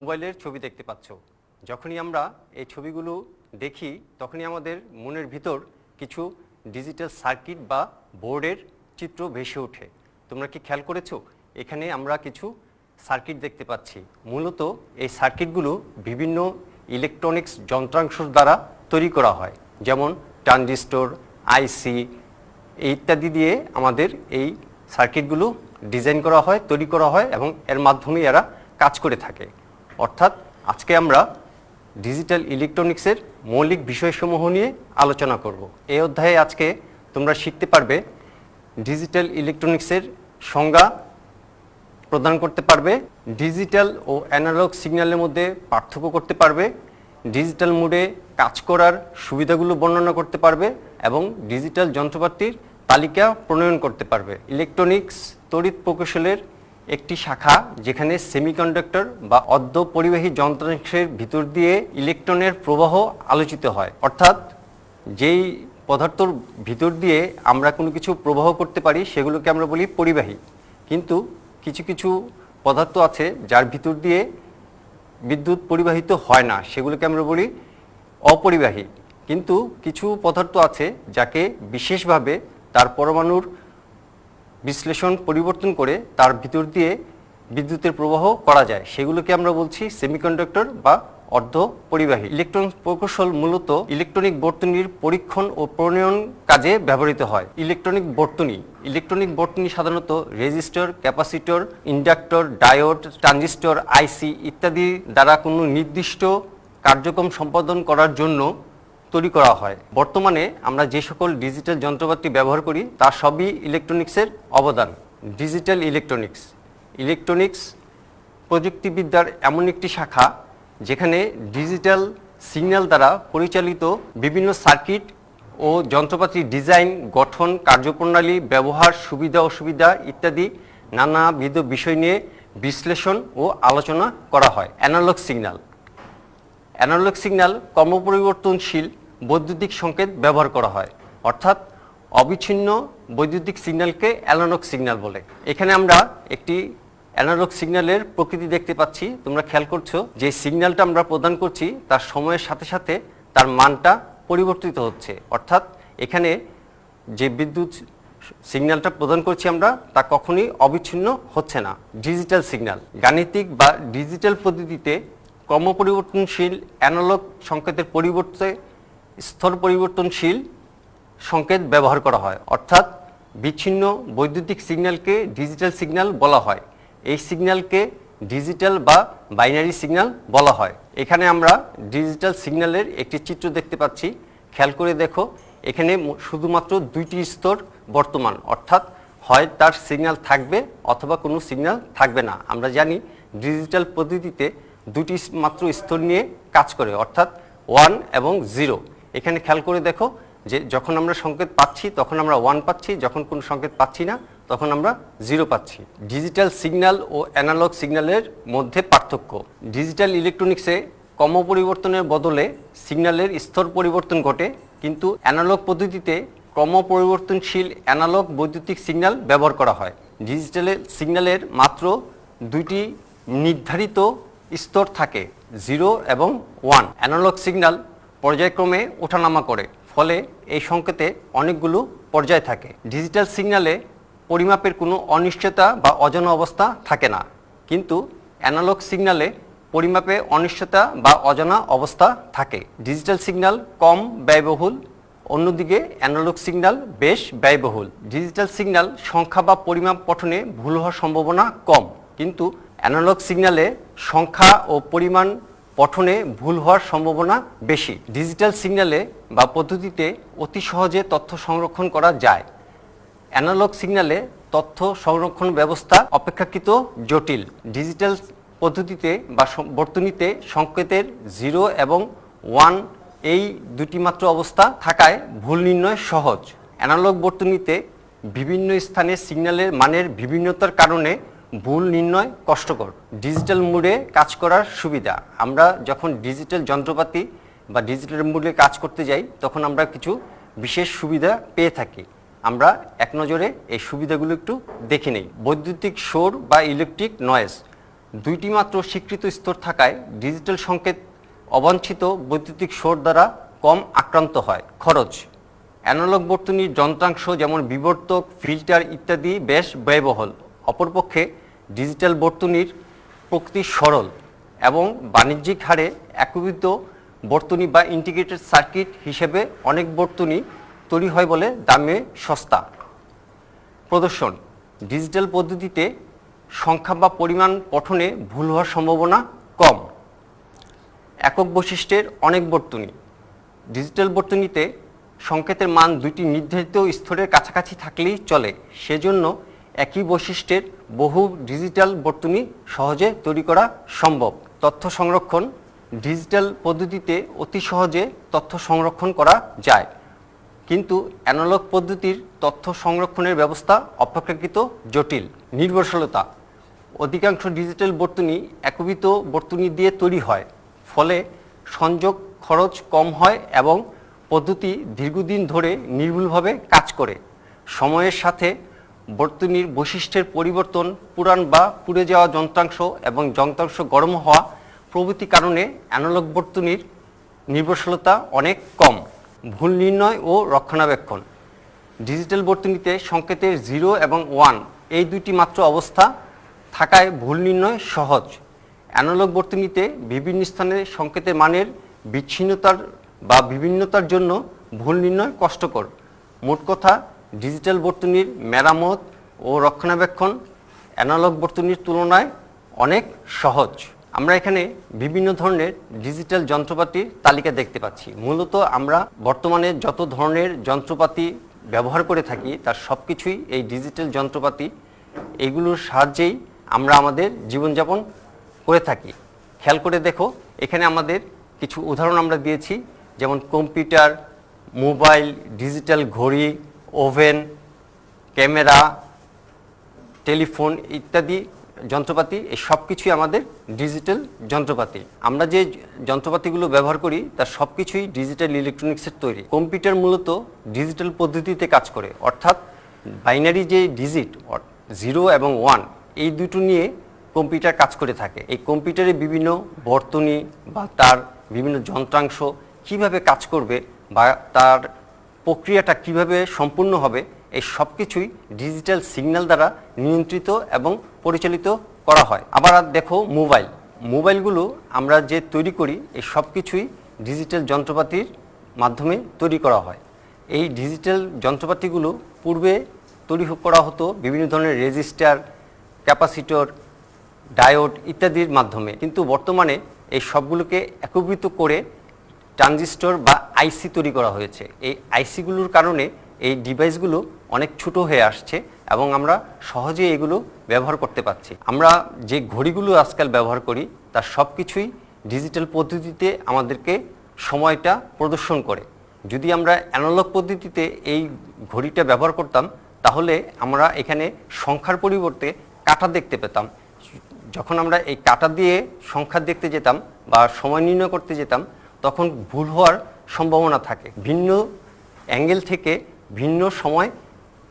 মোবাইলের ছবি দেখতে পাচ্ছ। যখনই আমরা এই ছবিগুলো দেখি তখনই আমাদের মনের ভিতর কিছু ডিজিটাল সার্কিট বা বোর্ডের চিত্র ভেসে ওঠে। তোমরা কি খেয়াল করেছো? এখানে আমরা কিছু সার্কিট দেখতে পাচ্ছি। মূলত এই সার্কিটগুলো বিভিন্ন ইলেকট্রনিক্স যন্ত্রাংশ দ্বারা তৈরি করা হয়, যেমন ট্রানজিস্টর, আইসি ইত্যাদি দিয়ে আমাদের এই সার্কিটগুলো ডিজাইন করা হয়, তৈরি করা হয় এবং এর মাধ্যমে এরা কাজ করে থাকে। অর্থাৎ আজকে আমরা ডিজিটাল ইলেকট্রনিক্সের মৌলিক বিষয়সমূহ নিয়ে আলোচনা করব। এই অধ্যায়ে আজকে তোমরা শিখতে পারবে ডিজিটাল ইলেকট্রনিক্সের সংজ্ঞা প্রদান করতে পারবে, ডিজিটাল ও অ্যানালগ সিগন্যালের মধ্যে পার্থক্য করতে পারবে, ডিজিটাল মোডে কাজ করার সুবিধাগুলো বর্ণনা করতে পারবে এবং ডিজিটাল যন্ত্রপাতির তালিকা প্রণয়ন করতে পারবে। ইলেকট্রনিক্স তড়িৎ প্রকৌশলের একটি শাখা যেখানে সেমিকন্ডাক্টর বা অর্ধ পরিবাহী যন্ত্রাংশের ভিতর দিয়ে ইলেকট্রনের প্রবাহ আলোচিত হয়। অর্থাৎ যেই পদার্থর ভিতর দিয়ে আমরা কোনো কিছু প্রবাহ করতে পারি সেগুলোকে আমরা বলি পরিবাহী। কিন্তু কিছু কিছু পদার্থ আছে যার ভিতর দিয়ে বিদ্যুৎ পরিবাহিত হয় না, সেগুলোকে আমরা বলি অপরিবাহী। কিন্তু কিছু পদার্থ আছে যাকে বিশেষভাবে তার পরমাণুর বিশ্লেষণ পরিবর্তন করে তার ভিতর দিয়ে বিদ্যুতের প্রবাহ করা যায়, সেগুলোকে আমরা বলছি সেমিকন্ডাক্টর বা অর্ধ পরিবাহী। ইলেকট্রন প্রকৌশল মূলত ইলেকট্রনিক বর্তনীর পরীক্ষণ ও প্রণয়ন কাজে ব্যবহৃত হয়। ইলেকট্রনিক বর্তনী সাধারণত resistor, capacitor, inductor, diode, transistor, IC ইত্যাদি দ্বারা কোনো নির্দিষ্ট কার্যক্রম সম্পাদন করার জন্য তৈরি করা হয়। বর্তমানে আমরা যে সকল ডিজিটাল যন্ত্রপাতি ব্যবহার করি তা সবই ইলেকট্রনিক্সের অবদান। ডিজিটাল ইলেকট্রনিক্স প্রযুক্তিবিদ্যার এমন একটি শাখা যেখানে ডিজিটাল সিগন্যাল দ্বারা পরিচালিত বিভিন্ন সার্কিট ও যন্ত্রপাতির ডিজাইন, গঠন, কার্যপ্রণালী, ব্যবহার, সুবিধা অসুবিধা ইত্যাদি নানাবিধ বিষয় নিয়ে বিশ্লেষণ ও আলোচনা করা হয়। অ্যানালগ সিগন্যাল ক্রমপরিবর্তনশীল বৈদ্যুতিক সংকেত ব্যবহার করা হয়। অর্থাৎ অবিচ্ছিন্ন বৈদ্যুতিক সিগন্যালকে অ্যানালগ সিগন্যাল বলে। এখানে আমরা একটি অ্যানালগ সিগন্যালের প্রকৃতি দেখতে পাচ্ছি। তোমরা খেয়াল করছো যে সিগন্যালটা আমরা প্রদান করছি তার সময়ের সাথে সাথে তার মানটা পরিবর্তিত হচ্ছে। অর্থাৎ এখানে যে বিদ্যুৎ সিগন্যালটা প্রদান করছি আমরা তা কখনোই অবিচ্ছিন্ন হচ্ছে না। ডিজিটাল সিগন্যাল গাণিতিক বা ডিজিটাল পদ্ধতিতে ক্রমপরিবর্তনশীল অ্যানালগ সংকেতের পরিবর্তে স্তর পরিবর্তনশীল সংকেত ব্যবহার করা হয়। অর্থাৎ বিচ্ছিন্ন বৈদ্যুতিক সিগন্যালকে ডিজিটাল সিগন্যাল বলা হয়। এই সিগন্যালকে ডিজিটাল বা বাইনারি সিগন্যাল বলা হয়। এখানে আমরা ডিজিটাল সিগন্যালের একটি চিত্র দেখতে পাচ্ছি। খেয়াল করে দেখো, এখানে শুধুমাত্র দুইটি স্তর বর্তমান, অর্থাৎ হয় তার সিগন্যাল থাকবে অথবা কোনো সিগন্যাল থাকবে না। আমরা জানি ডিজিটাল পদ্ধতিতে দুটি মাত্র স্তর নিয়ে কাজ করে, অর্থাৎ 1 এবং 0। এখানে খেয়াল করে দেখো যে যখন আমরা সংকেত পাচ্ছি তখন আমরা 1 পাচ্ছি, যখন কোনো সংকেত পাচ্ছি না তখন আমরা 0 পাচ্ছি। ডিজিটাল সিগন্যাল ও অ্যানালগ সিগন্যালের মধ্যে পার্থক্য। ডিজিটাল ইলেকট্রনিক্সে ক্রমপরিবর্তনের বদলে সিগন্যালের স্তর পরিবর্তন ঘটে, কিন্তু অ্যানালগ পদ্ধতিতে ক্রমপরিবর্তনশীল অ্যানালগ বৈদ্যুতিক সিগন্যাল ব্যবহার করা হয়। ডিজিটাল সিগন্যালের মাত্র দুইটি নির্ধারিত স্তর থাকে, 0 এবং 1। অ্যানালগ সিগন্যাল পর্যায়ক্রমে ওঠানামা করে, ফলে এই সংকেতে অনেকগুলো পর্যায় থাকে। ডিজিটাল সিগন্যালে পরিমাপের কোনো অনিশ্চয়তা বা অজানা অবস্থা থাকে না, কিন্তু অ্যানালগ সিগন্যালে পরিমাপে অনিশ্চয়তা বা অজানা অবস্থা থাকে। ডিজিটাল সিগন্যাল কম ব্যয়বহুল, অন্যদিকে অ্যানালগ সিগন্যাল বেশ ব্যয়বহুল। ডিজিটাল সিগন্যাল সংখ্যা বা পরিমাপ পঠনে ভুল হওয়ার সম্ভাবনা কম, কিন্তু অ্যানালগ সিগন্যালে সংখ্যা ও পরিমাণ পঠনে ভুল হওয়ার সম্ভাবনা বেশি। ডিজিটাল সিগন্যালে বা পদ্ধতিতে অতি সহজে তথ্য সংরক্ষণ করা যায়। অ্যানালগ সিগন্যালে তথ্য সংরক্ষণ ব্যবস্থা অপেক্ষাকৃত জটিল। ডিজিটাল পদ্ধতিতে বা বর্তনীতে সংকেতের 0 এবং 1 এই দুটি মাত্র অবস্থা থাকায় ভুল নির্ণয় সহজ। অ্যানালগ বর্তনীতে বিভিন্ন স্থানে সিগন্যালের মানের বিভিন্নতার কারণে ভুল নির্ণয় কষ্টকর। ডিজিটাল মোডে কাজ করার সুবিধা। আমরা যখন ডিজিটাল যন্ত্রপাতি বা ডিজিটাল মোডে কাজ করতে যাই তখন আমরা কিছু বিশেষ সুবিধা পেয়ে থাকি। আমরা এক নজরে এই সুবিধাগুলো একটু দেখে নেই। বৈদ্যুতিক শোর বা ইলেকট্রিক নয়েজ। দুইটি মাত্র স্বীকৃত স্তর থাকায় ডিজিটাল সংকেত অবাঞ্ছিত বৈদ্যুতিক শোর দ্বারা কম আক্রান্ত হয়। খরচ: অ্যানালগ বর্তনীর যন্ত্রাংশ যেমন বিবর্তক, ফিল্টার ইত্যাদি বেশ ব্যয়বহুল। অপরপক্ষে ডিজিটাল বর্তনীর প্রকৃতি সরল এবং বাণিজ্যিক হারে একীভূত বর্তনী বা ইন্টিগ্রেটেড সার্কিট হিসেবে অনেক বর্তনী তৈরি হয় বলে দামে সস্তা। প্রদর্শন: ডিজিটাল পদ্ধতিতে সংখ্যা বা পরিমাণ পঠনে ভুল হওয়ার সম্ভাবনা কম। একক বৈশিষ্ট্যের অনেক বর্তনী: ডিজিটাল বর্তনীতে সংকেতের মান দুইটি নির্ধারিত স্তরের কাছাকাছি থাকলেই চলে, সেজন্য একই বৈশিষ্ট্যের বহু ডিজিটাল বর্তনী সহজে তৈরি করা সম্ভব। তথ্য সংরক্ষণ: ডিজিটাল পদ্ধতিতে অতি সহজে তথ্য সংরক্ষণ করা যায়, কিন্তু অ্যানালগ পদ্ধতির তথ্য সংরক্ষণের ব্যবস্থা অপেক্ষাকৃত জটিল। নির্ভরশীলতা: অধিকাংশ ডিজিটাল বর্তনী একীভূত বর্তনী দিয়ে তৈরি হয়, ফলে সংযোগ খরচ কম হয় এবং পদ্ধতি দীর্ঘদিন ধরে নির্ভুলভাবে কাজ করে। সময়ের সাথে বর্তনীর বৈশিষ্ট্যের পরিবর্তন, পুরান বা পুড়ে যাওয়া যন্ত্রাংশ এবং যন্ত্রাংশ গরম হওয়া প্রভৃতি কারণে অ্যানালগ বর্তনীর নির্ভরশীলতা অনেক কম। ভুল নির্ণয় ও রক্ষণাবেক্ষণ: ডিজিটাল বর্তনীতে সংকেতের 0 এবং 1 এই দুইটি মাত্র অবস্থা থাকায় ভুল নির্ণয় সহজ। অ্যানালগ বর্তনীতে বিভিন্ন স্থানে সংকেতের মানের বিচ্ছিন্নতার বা বিভিন্নতার জন্য ভুল নির্ণয় কষ্টকর। মোট কথা, ডিজিটাল বর্তনীর মেরামত ও রক্ষণাবেক্ষণ অ্যানালগ বর্তনীর তুলনায় অনেক সহজ। আমরা এখানে বিভিন্ন ধরনের ডিজিটাল যন্ত্রপাতির তালিকা দেখতে পাচ্ছি। মূলত আমরা বর্তমানে যত ধরনের যন্ত্রপাতি ব্যবহার করে থাকি তার সব কিছুই এই ডিজিটাল যন্ত্রপাতি, এইগুলোর সাহায্যেই আমরা আমাদের জীবনযাপন করে থাকি। খেয়াল করে দেখো, এখানে আমাদের কিছু উদাহরণ আমরা দিয়েছি, যেমন কম্পিউটার, মোবাইল, ডিজিটাল ঘড়ি, ওভেন, ক্যামেরা, টেলিফোন ইত্যাদি যন্ত্রপাতি। এই সব কিছুই আমাদের ডিজিটাল যন্ত্রপাতি। আমরা যে যন্ত্রপাতিগুলো ব্যবহার করি তার সব কিছুই ডিজিটাল ইলেকট্রনিক্সের তৈরি। কম্পিউটার মূলত ডিজিটাল পদ্ধতিতে কাজ করে, অর্থাৎ বাইনারি যে ডিজিট 0 এবং 1 এই দুটো নিয়ে কম্পিউটার কাজ করে থাকে। এই কম্পিউটারে বিভিন্ন বর্তনী বা তার বিভিন্ন যন্ত্রাংশ কিভাবে কাজ করবে বা তার প্রক্রিয়াটা কিভাবে সম্পূর্ণ হবে, এই সব কিছুই ডিজিটাল সিগন্যাল দ্বারা নিয়ন্ত্রিত এবং পরিচালিত করা হয়। আবার দেখো মোবাইলগুলো আমরা যে তৈরি করি এই সব কিছুই ডিজিটাল যন্ত্রপাতির মাধ্যমে তৈরি করা হয়। এই ডিজিটাল যন্ত্রপাতিগুলো পূর্বে তৈরি করা হতো বিভিন্ন ধরনের রেজিস্টার, ক্যাপাসিটর, ডায়োড ইত্যাদির মাধ্যমে, কিন্তু বর্তমানে এই সবগুলোকে একীভূত করে ট্রানজিস্টর বা আইসি তৈরি করা হয়েছে। এই আইসিগুলোর কারণে এই ডিভাইসগুলো অনেক ছোট হয়ে আসছে এবং আমরা সহজে এগুলো ব্যবহার করতে পারছি। আমরা যে ঘড়িগুলো আজকাল ব্যবহার করি তার সব কিছুই ডিজিটাল পদ্ধতিতে আমাদেরকে সময়টা প্রদর্শন করে। যদি আমরা অ্যানালগ পদ্ধতিতে এই ঘড়িটা ব্যবহার করতাম তাহলে আমরা এখানে সংখ্যার পরিবর্তে কাঁটা দেখতে পেতাম। যখন আমরা এই কাঁটা দিয়ে সংখ্যা দেখতে যেতাম বা সময় নির্ণয় করতে যেতাম তখন ভুল হওয়ার সম্ভাবনা থাকে, ভিন্ন অ্যাঙ্গেল থেকে ভিন্ন সময়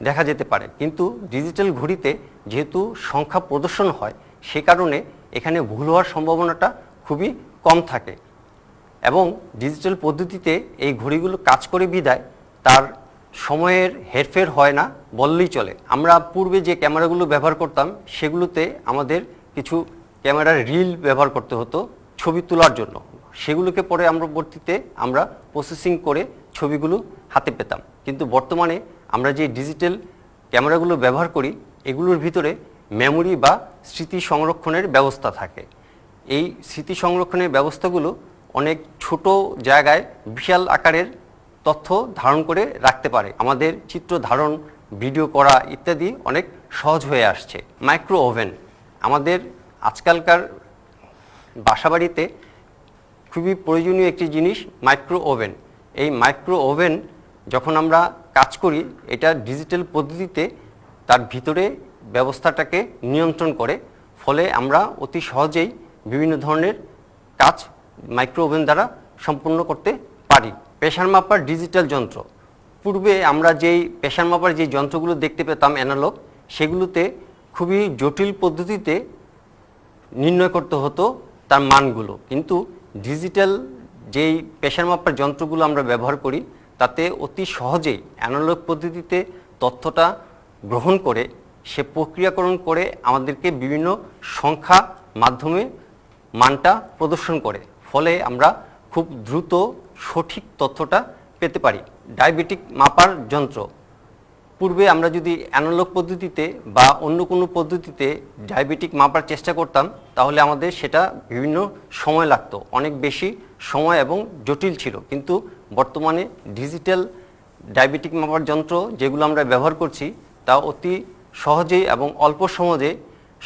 দেখা যেতে পারে। কিন্তু ডিজিটাল ঘড়িতে যেহেতু সংখ্যা প্রদর্শন হয় সে কারণে এখানে ভুল হওয়ার সম্ভাবনাটা খুবই কম থাকে এবং ডিজিটাল পদ্ধতিতে এই ঘড়িগুলো কাজ করে বিধায় তার সময়ের হেরফের হয় না বললেই চলে। আমরা পূর্বে যে ক্যামেরাগুলো ব্যবহার করতাম সেগুলোতে আমাদের কিছু ক্যামেরার রিল ব্যবহার করতে হতো ছবি তোলার জন্য, সেগুলোকে পরে পরবর্তীতে আমরা প্রসেসিং করে ছবিগুলো হাতে পেতাম। কিন্তু বর্তমানে আমরা যে ডিজিটাল ক্যামেরাগুলো ব্যবহার করি এগুলোর ভিতরে মেমোরি বা স্মৃতি সংরক্ষণের ব্যবস্থা থাকে। এই স্মৃতি সংরক্ষণের ব্যবস্থাগুলো অনেক ছোট জায়গায় বিশাল আকারের তথ্য ধারণ করে রাখতে পারে। আমাদের চিত্র ধারণ, ভিডিও করা ইত্যাদি অনেক সহজ হয়ে আসছে। মাইক্রো ওভেন আমাদের আজকালকার বাসাবাড়িতে খুবই প্রয়োজনীয় একটি জিনিস মাইক্রো ওভেন। এই মাইক্রো ওভেন যখন আমরা কাজ করি এটা ডিজিটাল পদ্ধতিতে তার ভিতরে ব্যবস্থাটাকে নিয়ন্ত্রণ করে, ফলে আমরা অতি সহজেই বিভিন্ন ধরনের কাজ মাইক্রো ওভেন দ্বারা সম্পূর্ণ করতে পারি। প্রেসার মাপার ডিজিটাল যন্ত্র, পূর্বে আমরা যেই প্রেসার মাপার যে যন্ত্রগুলো দেখতে পেতাম অ্যানালগ, সেগুলোতে খুবই জটিল পদ্ধতিতে নির্ণয় করতে হতো তার মানগুলো। কিন্তু ডিজিটাল যেই প্রেসার মাপার যন্ত্রগুলো আমরা ব্যবহার করি তাতে অতি সহজেই অ্যানালগ পদ্ধতিতে তথ্যটা গ্রহণ করে সে প্রক্রিয়াকরণ করে আমাদেরকে বিভিন্ন সংখ্যা মাধ্যমে মানটা প্রদর্শন করে, ফলে আমরা খুব দ্রুত সঠিক তথ্যটা পেতে পারি। ডায়াবেটিক মাপার যন্ত্র, পূর্বে আমরা যদি অ্যানালগ পদ্ধতিতে বা অন্য কোনো পদ্ধতিতে ডায়াবেটিক মাপার চেষ্টা করতাম তাহলে আমাদের সেটা বিভিন্ন সময় লাগতো, অনেক বেশি সময় এবং জটিল ছিল। কিন্তু বর্তমানে ডিজিটাল ডায়াবেটিক মাপার যন্ত্র যেগুলো আমরা ব্যবহার করছি তা অতি সহজেই এবং অল্প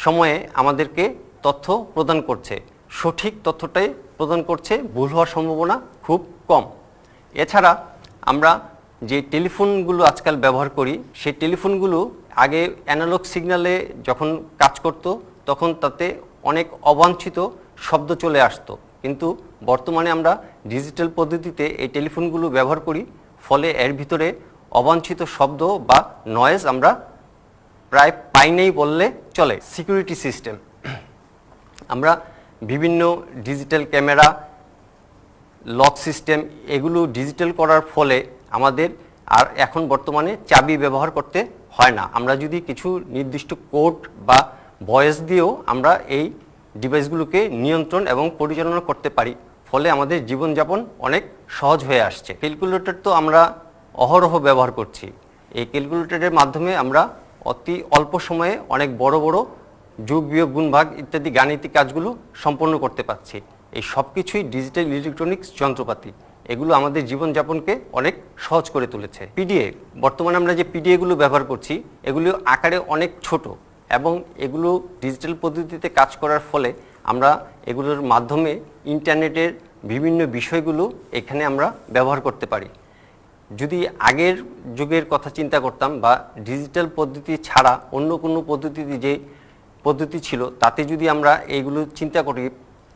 সময়ে আমাদেরকে তথ্য প্রদান করছে, সঠিক তথ্যটাই প্রদান করছে, ভুল হওয়ার সম্ভাবনা খুব কম। এছাড়া আমরা যে টেলিফোনগুলো আজকাল ব্যবহার করি সেই টেলিফোনগুলো আগে অ্যানালগ সিগন্যালে যখন কাজ করত তখন তাতে অনেক অবাঞ্ছিত শব্দ চলে আসতো, কিন্তু বর্তমানে আমরা ডিজিটাল পদ্ধতিতে এই টেলিফোনগুলো ব্যবহার করি, ফলে এর ভিতরে অবাঞ্ছিত শব্দ বা নয়েজ আমরা প্রায় পাই নেই বললে চলে। সিকিউরিটি সিস্টেম, আমরা বিভিন্ন ডিজিটাল ক্যামেরা, লক সিস্টেম এগুলো ডিজিটাল করার ফলে আমাদের আর এখন বর্তমানে চাবি ব্যবহার করতে হয় না। আমরা যদি কিছু নির্দিষ্ট কোড বা ভয়েস দিয়েও আমরা এই ডিভাইসগুলোকে নিয়ন্ত্রণ এবং পরিচালনা করতে পারি, ফলে আমাদের জীবনযাপন অনেক সহজ হয়ে আসছে। ক্যালকুলেটর তো আমরা অহরহ ব্যবহার করছি, এই ক্যালকুলেটরের মাধ্যমে আমরা অতি অল্প সময়ে অনেক বড় বড় যোগ বিয়োগ গুণ ভাগ ইত্যাদি গাণিতিক কাজগুলো সম্পন্ন করতে পারছি। এই সব কিছুই ডিজিটাল ইলেকট্রনিক্স যন্ত্রপাতি, এগুলো আমাদের জীবনযাপনকে অনেক সহজ করে তুলেছে। পিডিএ, বর্তমানে আমরা যে পিডিএগুলো ব্যবহার করছি এগুলো আকারে অনেক ছোট এবং এগুলো ডিজিটাল পদ্ধতিতে কাজ করার ফলে আমরা এগুলোর মাধ্যমে ইন্টারনেটের বিভিন্ন বিষয়গুলো এখানে আমরা ব্যবহার করতে পারি। যদি আগের যুগের কথা চিন্তা করতাম বা ডিজিটাল পদ্ধতি ছাড়া অন্য কোনো পদ্ধতিতে যে পদ্ধতি ছিল তাতে যদি আমরা এইগুলো চিন্তা করি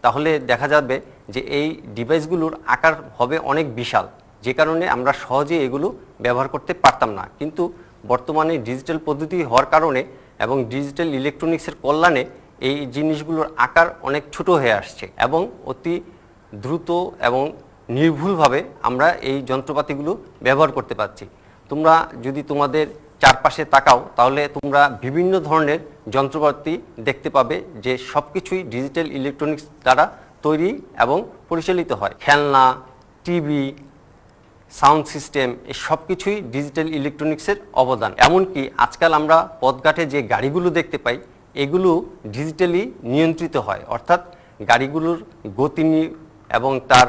তাহলে দেখা যাবে যে এই ডিভাইসগুলোর আকার হবে অনেক বিশাল, যে কারণে আমরা সহজে এগুলো ব্যবহার করতে পারতাম না। কিন্তু বর্তমানে ডিজিটাল পদ্ধতি হওয়ার কারণে এবং ডিজিটাল ইলেকট্রনিক্সের কল্যাণে এই জিনিসগুলোর আকার অনেক ছোট হয়ে আসছে এবং অতি দ্রুত এবং নির্ভুলভাবে আমরা এই যন্ত্রপাতিগুলো ব্যবহার করতে পারছি। তোমরা যদি তোমাদের চারপাশে তাকাও তাহলে তোমরা বিভিন্ন ধরনের যন্ত্রপাতি দেখতে পাবে যে সব কিছুই ডিজিটাল ইলেকট্রনিক্স দ্বারা তৈরি এবং পরিচালিত হয়। খেলনা, টিভি, সাউন্ড সিস্টেম এই সব কিছুই ডিজিটাল ইলেকট্রনিক্সের অবদান। এমনকি আজকাল আমরা পথঘাটে যে গাড়িগুলো দেখতে পাই এগুলো ডিজিটালি নিয়ন্ত্রিত হয়, অর্থাৎ গাড়িগুলোর গতি এবং তার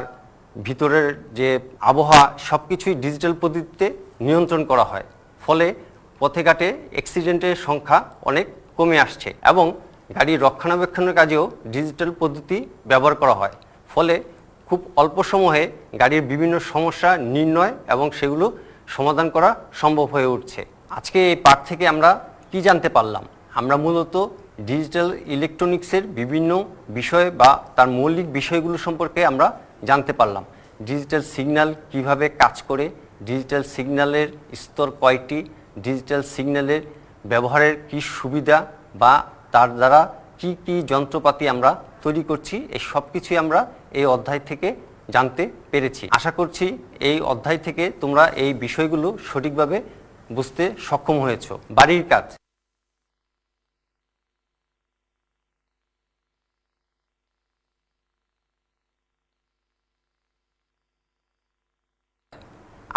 ভিতরের যে আবহাওয়া সব কিছুই ডিজিটাল পদ্ধতিতে নিয়ন্ত্রণ করা হয়, ফলে পথে ঘাটে অ্যাক্সিডেন্টের সংখ্যা অনেক কমে আসছে এবং গাড়ির রক্ষণাবেক্ষণের কাজেও ডিজিটাল পদ্ধতি ব্যবহার করা হয়, ফলে খুব অল্প সময়ে গাড়ির বিভিন্ন সমস্যা নির্ণয় এবং সেগুলো সমাধান করা সম্ভব হয়ে উঠছে। আজকে এই পাঠ থেকে আমরা কি জানতে পারলাম? আমরা মূলত ডিজিটাল ইলেকট্রনিক্সের বিভিন্ন বিষয় বা তার মৌলিক বিষয়গুলো সম্পর্কে আমরা জানতে পারলাম। ডিজিটাল সিগন্যাল কিভাবে কাজ করে, ডিজিটাল সিগন্যালের স্তর কয়টি, ডিজিটাল সিগন্যালের ব্যবহারের কি সুবিধা বা তার দ্বারা কি কি যন্ত্রপাতি আমরা তৈরি করছি, এই সব কিছুই আমরা এই অধ্যায় থেকে জানতে পেরেছি। আশা করছি এই অধ্যায় থেকে তোমরা এই বিষয়গুলো সঠিকভাবে বুঝতে সক্ষম হয়েছো। বাড়ির কাজ,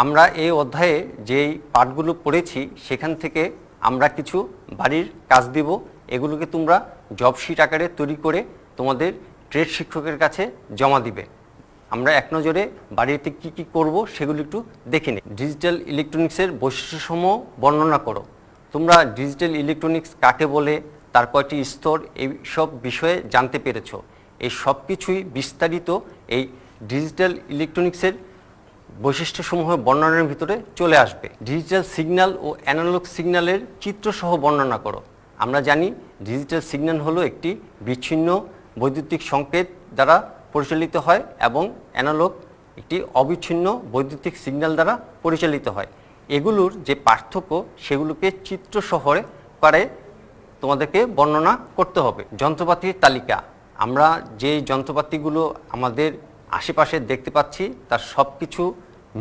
আমরা এই অধ্যায়ে যেই পাঠগুলো পড়েছি সেখান থেকে আমরা কিছু বাড়ির কাজ দিব, এগুলোকে তোমরা জবশিট আকারে তৈরি করে তোমাদের ট্রেড শিক্ষকের কাছে জমা দিবে। আমরা এক নজরে বাড়িতে কি কি করব সেগুলো একটু দেখে নিই। ডিজিটাল ইলেকট্রনিক্সের বৈশিষ্ট্যসমূহ বর্ণনা করো। তোমরা ডিজিটাল ইলেকট্রনিক্স কাকে বলে, তার কয়টি স্তর, এই সব বিষয়ে জানতে পেরেছো। এই সব কিছুই বিস্তারিত এই ডিজিটাল ইলেকট্রনিক্সের বৈশিষ্ট্যসমূহ বর্ণনার ভিতরে চলে আসবে। ডিজিটাল সিগন্যাল ও অ্যানালগ সিগন্যালের চিত্রসহ বর্ণনা করো। আমরা জানি ডিজিটাল সিগন্যাল হলো একটি বিচ্ছিন্ন বৈদ্যুতিক সংকেত দ্বারা পরিচালিত হয় এবং অ্যানালগ একটি অবিচ্ছিন্ন বৈদ্যুতিক সিগন্যাল দ্বারা পরিচালিত হয়। এগুলোর যে পার্থক্য সেগুলোকে চিত্রসহ করে তোমাদেরকে বর্ণনা করতে হবে। যন্ত্রপাতির তালিকা, আমরা যে যন্ত্রপাতিগুলো আমাদের আশেপাশে দেখতে পাচ্ছি তার সব কিছু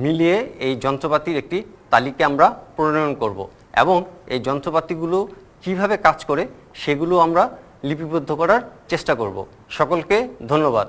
মিলিয়ে এই যন্ত্রপাতির একটি তালিকা আমরা প্রণয়ন করব এবং এই যন্ত্রপাতিগুলো কিভাবে কাজ করে সেগুলো আমরা লিপিবদ্ধ করার চেষ্টা করব। সকলকে ধন্যবাদ।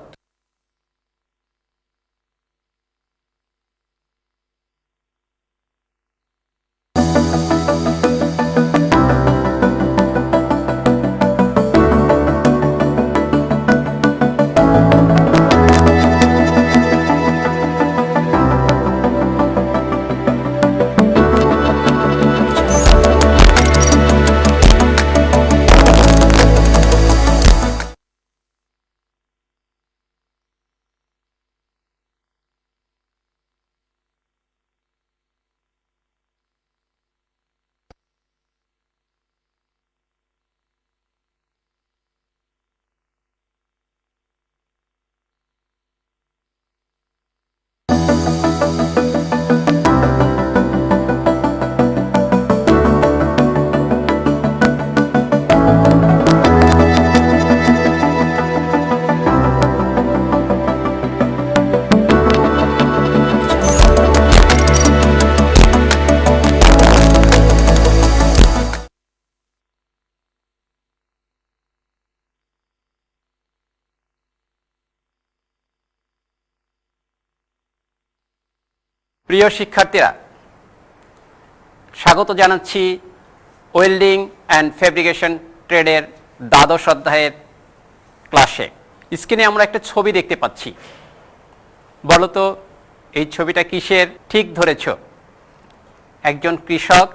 প্রিয় শিক্ষার্থীরা, স্বাগত জানাচ্ছি ওয়েল্ডিং অ্যান্ড ফেব্রিকেশন ট্রেডের দ্বাদশ অধ্যায়ের ক্লাসে। স্ক্রিনে আমরা একটা ছবি দেখতে পাচ্ছি। বলো তো এই ছবিটা কিসের? ঠিক ধরেছ, একজন কৃষক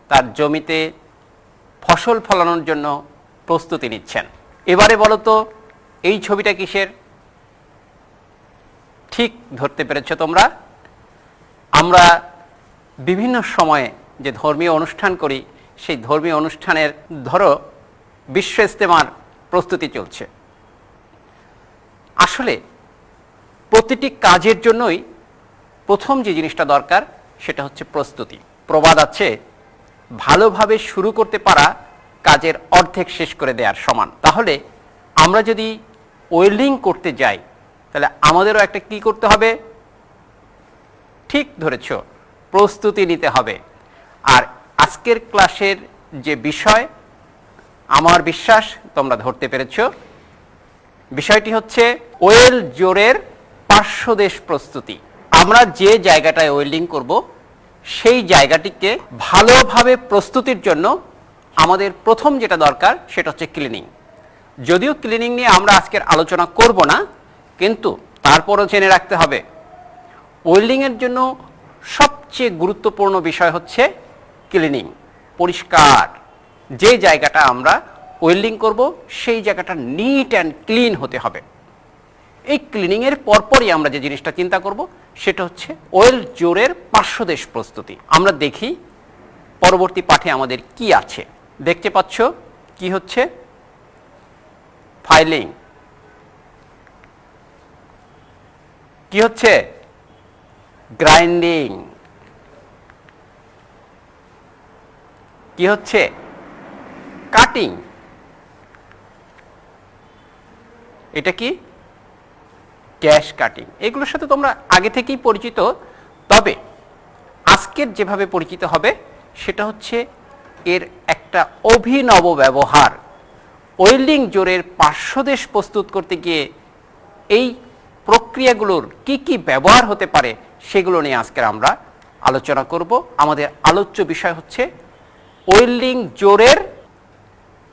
তার জমিতে ফসল ফলানোর জন্য প্রস্তুতি নিচ্ছেন। এবারে বলো তো এই ছবিটা কিসের? ঠিক ধরতে পেরেছ তোমরা। আমরা বিভিন্ন সময়ে যে ধর্মীয় অনুষ্ঠান করি, সেই ধর্মীয় অনুষ্ঠানের ধরো বিশ্ব ইজতেমার প্রস্তুতি চলছে। আসলে প্রতিটি কাজের জন্যই প্রথম যে জিনিসটা দরকার সেটা হচ্ছে প্রস্তুতি। প্রবাদ আছে, ভালোভাবে শুরু করতে পারা কাজের অর্ধেক শেষ করে দেওয়ার সমান। তাহলে আমরা যদি ওয়েল্ডিং করতে যাই তাহলে আমাদেরও একটা কি করতে হবে? ঠিক ধরেছ, প্রস্তুতি নিতে হবে। আর আজকের ক্লাসের যে বিষয়, আমার বিশ্বাস তোমরা ধরতে পেরেছ। বিষয়টি হচ্ছে ওয়েল জোরের পার্শ্বদেশ প্রস্তুতি। আমরা যে জায়গাটায় ওয়েল্ডিং করব সেই জায়গাটিকে ভালোভাবে প্রস্তুতির জন্য আমাদের প্রথম যেটা দরকার সেটা হচ্ছে ক্লিনিং। যদিও ক্লিনিং নিয়ে আমরা আজকের আলোচনা করব না, কিন্তু তারপরও জেনে রাখতে হবে ওয়েল্ডিংয়ের জন্য সবচেয়ে গুরুত্বপূর্ণ বিষয় হচ্ছে ক্লিনিং, পরিষ্কার। যে জায়গাটা আমরা ওয়েল্ডিং করব সেই জায়গাটা নিট অ্যান্ড ক্লিন হতে হবে। এই ক্লিনিংয়ের পরপরই আমরা যে জিনিসটা চিন্তা করব সেটা হচ্ছে ওয়েল জোরের পার্শ্বদেশ প্রস্তুতি। আমরা দেখি পরবর্তী পাঠে আমাদের কি আছে। দেখতে পাচ্ছ কি হচ্ছে? ফাইলিং। কি হচ্ছে? গ্রাইন্ডিং। কি হচ্ছে? কাটিং। এটা কি? Gas cutting. এগুলোর সাথে তোমরা আগে থেকেই পরিচিত, তবে আজকের যেভাবে পরিচিত হবে সেটা হচ্ছে এর একটা অভিনব ব্যবহার। ওয়েল্ডিং জোরের পার্শ্বদেশ প্রস্তুত করতে গিয়ে এই প্রক্রিয়াগুলোর কি কি ব্যবহার হতে পারে সেগুলো নিয়ে আজকের আমরা আলোচনা করব। আমাদের আলোচ্য বিষয় হচ্ছে ওয়েল্ডিং জোরের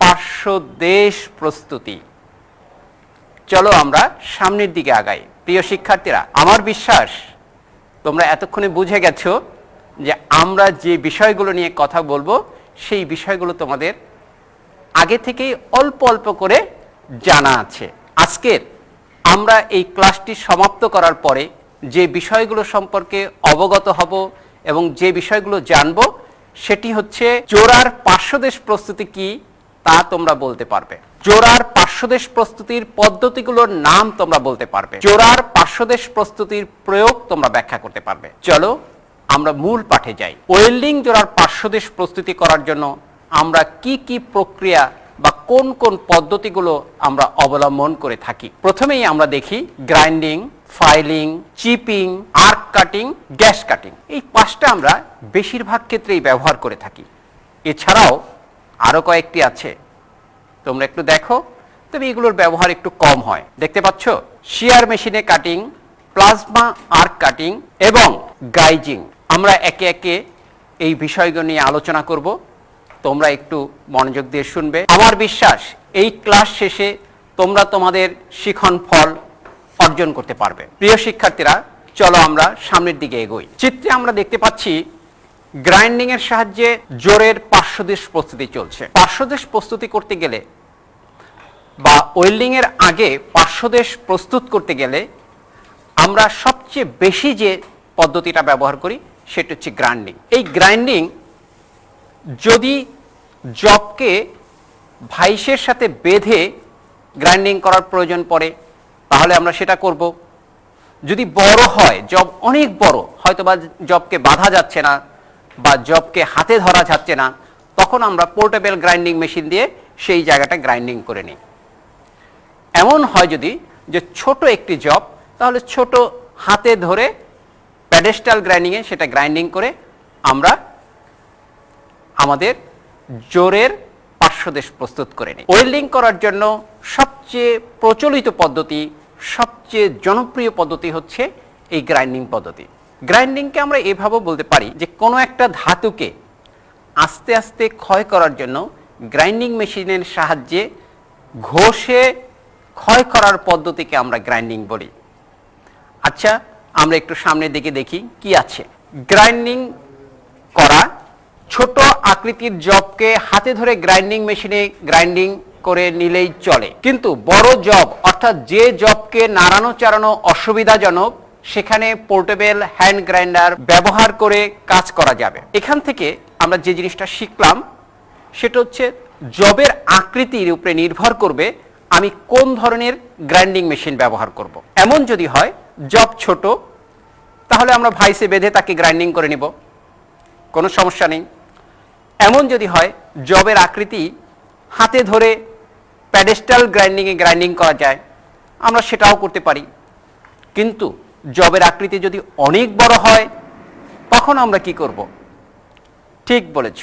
পার্শ্বদেশ প্রস্তুতি। চলো আমরা সামনের দিকে আগাই। প্রিয় শিক্ষার্থীরা, আমার বিশ্বাস তোমরা এতক্ষণে বুঝে গেছো যে আমরা যে বিষয়গুলো নিয়ে কথা বলবো সেই বিষয়গুলো তোমাদের আগে থেকেই অল্প অল্প করে জানা আছে। আজকের আমরা এই ক্লাসটি সমাপ্ত করার পরে যে বিষয়গুলো সম্পর্কে অবগত হব এবং যে বিষয়গুলো জানব সেটি হচ্ছে জোড়ার পার্শ্বদেশ প্রস্তুতি কি তা তোমরা বলতে পারবে। জোড়ার পার্শ্বদেশ প্রস্তুতির পদ্ধতিগুলোর নাম তোমরা বলতে পারবে। জোড়ার পার্শ্বদেশ প্রস্তুতির প্রয়োগ তোমরা ব্যাখ্যা করতে পারবে। চলো আমরা মূল পাঠে যাই। ওয়েল্ডিং জোড়ার পার্শ্বদেশ প্রস্তুতি করার জন্য আমরা কি কি প্রক্রিয়া বা কোন কোন পদ্ধতিগুলো আমরা অবলম্বন করে থাকি। প্রথমেই আমরা দেখি grinding, filing, chipping, arc cutting, gas cutting. এই পাঁচটা আমরা বেশিরভাগ ক্ষেত্রেই ব্যবহার করে থাকি। এছাড়াও আরও কয়েকটি আছে, তোমরা একটু দেখো, তবে এগুলোর ব্যবহার একটু কম হয়। দেখতে পাচ্ছ, শিয়ার মেশিনে কাটিং, প্লাজমা আর্ক কাটিং এবং গাইজিং। আমরা একে একে এই বিষয়গুলো নিয়ে আলোচনা করব, তোমরা একটু মনোযোগ দিয়ে শুনবে। আমার বিশ্বাস এই ক্লাস শেষে তোমরা তোমাদের শিখন ফল অর্জন করতে পারবে। প্রিয় শিক্ষার্থীরা, চলো আমরা সামনের দিকে এগোই। চিত্রে আমরা দেখতে পাচ্ছি গ্রাইন্ডিং এর সাহায্যে জোরের পার্শ্বদেশ প্রস্তুতি চলছে। পার্শ্বদেশ প্রস্তুতি করতে গেলে বা ওয়েল্ডিং এর আগে পার্শ্বদেশ প্রস্তুত করতে গেলে আমরা সবচেয়ে বেশি যে পদ্ধতিটা ব্যবহার করি সেটা হচ্ছে গ্রাইন্ডিং। এই গ্রাইন্ডিং যদি জবকে ভাইসের সাথে বেঁধে গ্রাইন্ডিং করার প্রয়োজন পড়ে তাহলে আমরা সেটা করব। যদি বড় হয়, জব অনেক বড়, হয়তো বা জবকে বাঁধা যাচ্ছে না বা জবকে হাতে ধরা যাচ্ছে না, তখন আমরা পোর্টেবল গ্রাইন্ডিং মেশিন দিয়ে সেই জায়গাটা গ্রাইন্ডিং করে নিই। এমন হয় যদি যে ছোট একটি জব, তাহলে ছোট হাতে ধরে প্যাডেস্টাল গ্রাইন্ডিংয়ে সেটা গ্রাইন্ডিং করে আমরা আমাদের জোরের পার্শ্বদেশ প্রস্তুত করে নিই। ওয়েল্ডিং করার জন্য সবচেয়ে প্রচলিত পদ্ধতি, সবচেয়ে জনপ্রিয় পদ্ধতি হচ্ছে এই গ্রাইন্ডিং পদ্ধতি। গ্রাইন্ডিংকে আমরা এভাবেও বলতে পারি যে কোনো একটা ধাতুকে আস্তে আস্তে ক্ষয় করার জন্য গ্রাইন্ডিং মেশিনের সাহায্যে ঘষে ক্ষয় করার পদ্ধতিকে আমরা গ্রাইন্ডিং বলি। আচ্ছা, আমরা একটু সামনের দিকে দেখি কি আছে। গ্রাইন্ডিং করা, ছোট আকৃতির জবকে হাতে ধরে গ্রাইন্ডিং মেশিনে গ্রাইন্ডিং করে নিলেই চলে, কিন্তু বড় জব অর্থাৎ যে জবকে নাড়ানো চাড়ানো অসুবিধাজনক সেখানে পোর্টেবল হ্যান্ড গ্রাইন্ডার ব্যবহার করে কাজ করা যাবে। এখান থেকে আমরা যে জিনিসটা শিখলাম সেটা হচ্ছে জবের আকৃতির উপরে নির্ভর করবে আমি কোন ধরনের গ্রাইন্ডিং মেশিন ব্যবহার করব। এমন যদি হয় জব ছোট, তাহলে আমরা ভাইসে বেঁধে তাকে গ্রাইন্ডিং করে নিব, কোনো সমস্যা নেই। এমন যদি হয় জবের আকৃতি হাতে ধরে প্যাডেস্টাল গ্রাইন্ডিংয়ে গ্রাইন্ডিং করা যায়, আমরা সেটাও করতে পারি। কিন্তু জবের আকৃতি যদি অনেক বড় হয় তখন আমরা কি করব? ঠিক বলেছ,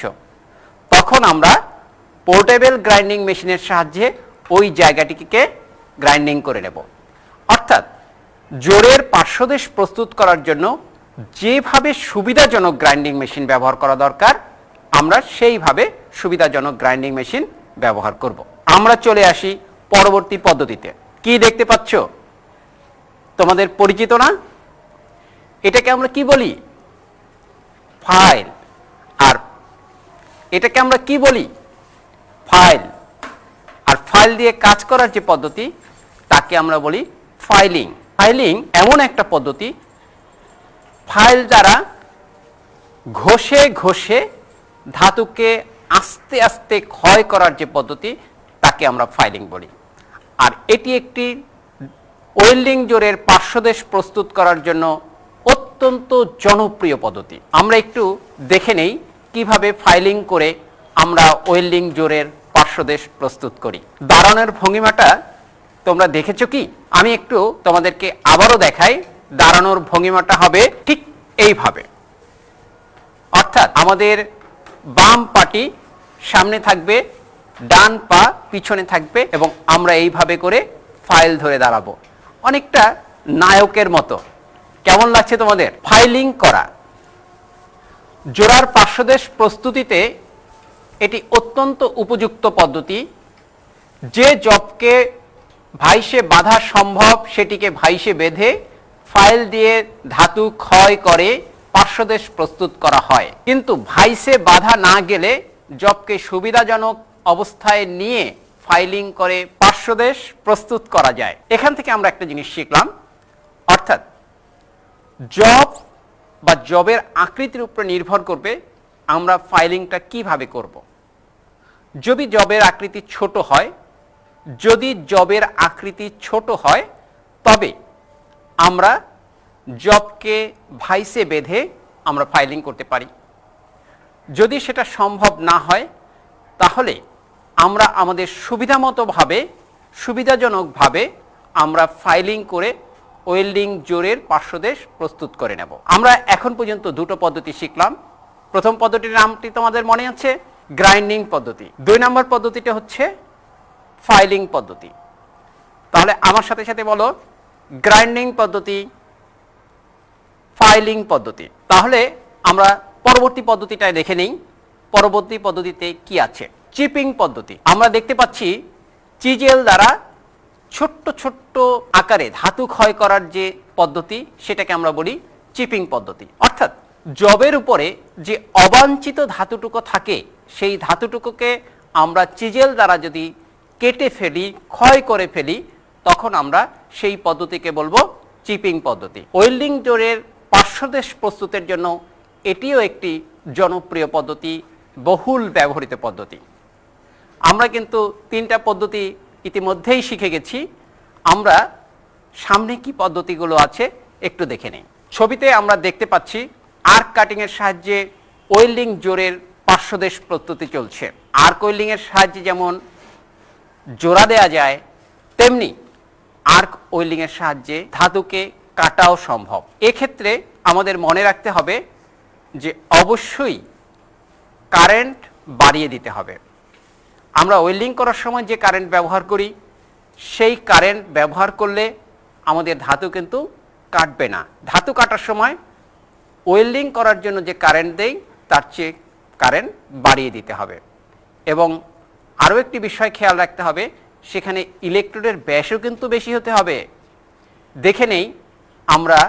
তখন আমরা পোর্টেবল গ্রাইন্ডিং মেশিনের সাহায্যে ওই জায়গাটিকে গ্রাইন্ডিং করে নেব। অর্থাৎ জোরের পার্শ্বদেশ প্রস্তুত করার জন্য যেভাবে সুবিধাজনক গ্রাইন্ডিং মেশিন ব্যবহার করা দরকার আমরা সেইভাবে সুবিধাজনক গ্রাইন্ডিং মেশিন ব্যবহার করব। আমরা চলে আসি পরবর্তী পদ্ধতিতে। কি দেখতে পাচ্ছ? তোমাদের পরিচিত না? এটাকে আমরা কি বলি? ফাইল। আর এটাকে আমরা কি বলি? ফাইল। আর ফাইল দিয়ে কাজ করার যে পদ্ধতি তাকে আমরা বলি ফাইলিং। ফাইলিং এমন একটা পদ্ধতি, ফাইল দ্বারা ঘষে ঘষে ধাতুকে আস্তে আস্তে ক্ষয় করার যে পদ্ধতি তাকে আমরা ফাইলিং বলি। আর এটি একটি ওয়েল্ডিং জোরের পার্শ্বদেশ প্রস্তুত করার জন্য অত্যন্ত জনপ্রিয় পদ্ধতি। আমরা একটু দেখে নেই কিভাবে ফাইলিং করে আমরা ওয়েল্ডিং জোরের পার্শ্বদেশ প্রস্তুত করি। দাঁড়ানোর ভঙ্গিমাটা তোমরা দেখেছো কি? আমি একটু তোমাদেরকে আবারও দেখাই। দাঁড়ানোর ভঙ্গিমাটা হবে ঠিক এইভাবে, অর্থাৎ আমাদের বাম পাটি সামনে থাকবে, ডান পা পিছনে থাকবে এবং আমরা এইভাবে করে ফাইল ধরে দাঁড়াবো, অনেকটা নায়কের মতো। কেমন লাগছে তোমাদের? ফাইলিং করা জোড়ার পার্শ্বদেশ প্রস্তুতিতে এটি অত্যন্ত উপযুক্ত পদ্ধতি। যে জবকে ভাইসে বাঁধা সম্ভব সেটিকে ভাইসে বেঁধে ফাইল দিয়ে ধাতু ক্ষয় করে পার্শ্বদেশ প্রস্তুত করা হয়। কিন্তু ভাইসে বাঁধা না গেলে জবকে সুবিধাজনক অবস্থায় নিয়ে ফাইলিং করে পার্শ্বদেশ প্রস্তুত করা যায়। এখান থেকে আমরা একটা জিনিস শিখলাম, অর্থাৎ জব বা জবের আকৃতির উপরে নির্ভর করবে আমরা ফাইলিংটা কিভাবে করব। যদি জবের আকৃতি ছোট হয়, তবে আমরা জবকে ভাইসে বেঁধে আমরা ফাইলিং করতে পারি। যদি সেটা সম্ভব না হয় তাহলে আমরা আমাদের সুবিধাজনকভাবে আমরা ফাইলিং করে ওয়েল্ডিং জোরের পার্শ্বদেশ প্রস্তুত করে নেব। আমরা এখন পর্যন্ত দুটো পদ্ধতি শিখলাম। প্রথম পদ্ধতির নামটি তোমাদের মনে আছে, গ্রাইন্ডিং পদ্ধতি। 2 নম্বর পদ্ধতিটা হচ্ছে ফাইলিং পদ্ধতি। তাহলে আমার সাথে সাথে বলো, গ্রাইন্ডিং পদ্ধতি, ফাইলিং পদ্ধতি। তাহলে আমরা পরবর্তী পদ্ধতিটা দেখে নেই। পরবর্তী পদ্ধতিতে কি আছে? চিপিং পদ্ধতি। আমরা দেখতে পাচ্ছি চিজেল দ্বারা ছোট্ট ছোট্ট আকারে ধাতু ক্ষয় করার যে পদ্ধতি, সেটাকে আমরা বলি চিপিং পদ্ধতি। অর্থাৎ জবের উপরে যে অবাঞ্ছিত ধাতুটুকু থাকে, সেই ধাতুটুকুকে আমরা চিজেল দ্বারা যদি কেটে ফেলি, ক্ষয় করে ফেলি, তখন আমরা সেই পদ্ধতিকে বলবো চিপিং পদ্ধতি। ওয়েল্ডিং জোরের পার্শ্বদেশ প্রস্তুতের জন্য এটিও একটি জনপ্রিয় পদ্ধতি, বহুল ব্যবহৃত পদ্ধতি। আমরা কিন্তু 3টা পদ্ধতি ইতিমধ্যেই শিখে গেছি। আমরা সামনে কি পদ্ধতিগুলো আছে একটু দেখে নেই। ছবিতে আমরা দেখতে পাচ্ছি আর্ক কাটিংয়ের সাহায্যে ওয়েল্ডিং জোরের পার্শ্বদেশ প্রস্তুতি চলছে। আর্ক ওয়েল্ডিংয়ের সাহায্যে যেমন জোড়া দেয়া যায়, তেমনি আর্ক ওয়েল্ডিংয়ের সাহায্যে ধাতুকে কাটাও সম্ভব। এক্ষেত্রে আমাদের মনে রাখতে হবে যে অবশ্যই কারেন্ট বাড়িয়ে দিতে হবে। আমরা ওয়েল্ডিং করার সময় যে কারেন্ট ব্যবহার করি, সেই কারেন্ট ব্যবহার করলে আমাদের ধাতু কিন্তু কাটবে না। ধাতু কাটার সময় ওয়েল্ডিং করার জন্য যে কারেন্ট দেই, তার চেয়ে কারেন্ট বাড়িয়ে দিতে হবে। এবং আরও একটি বিষয় খেয়াল রাখতে হবে, সেখানে ইলেকট্রোডের ব্যাসও কিন্তু বেশি হতে হবে। দেখে নেই আমরা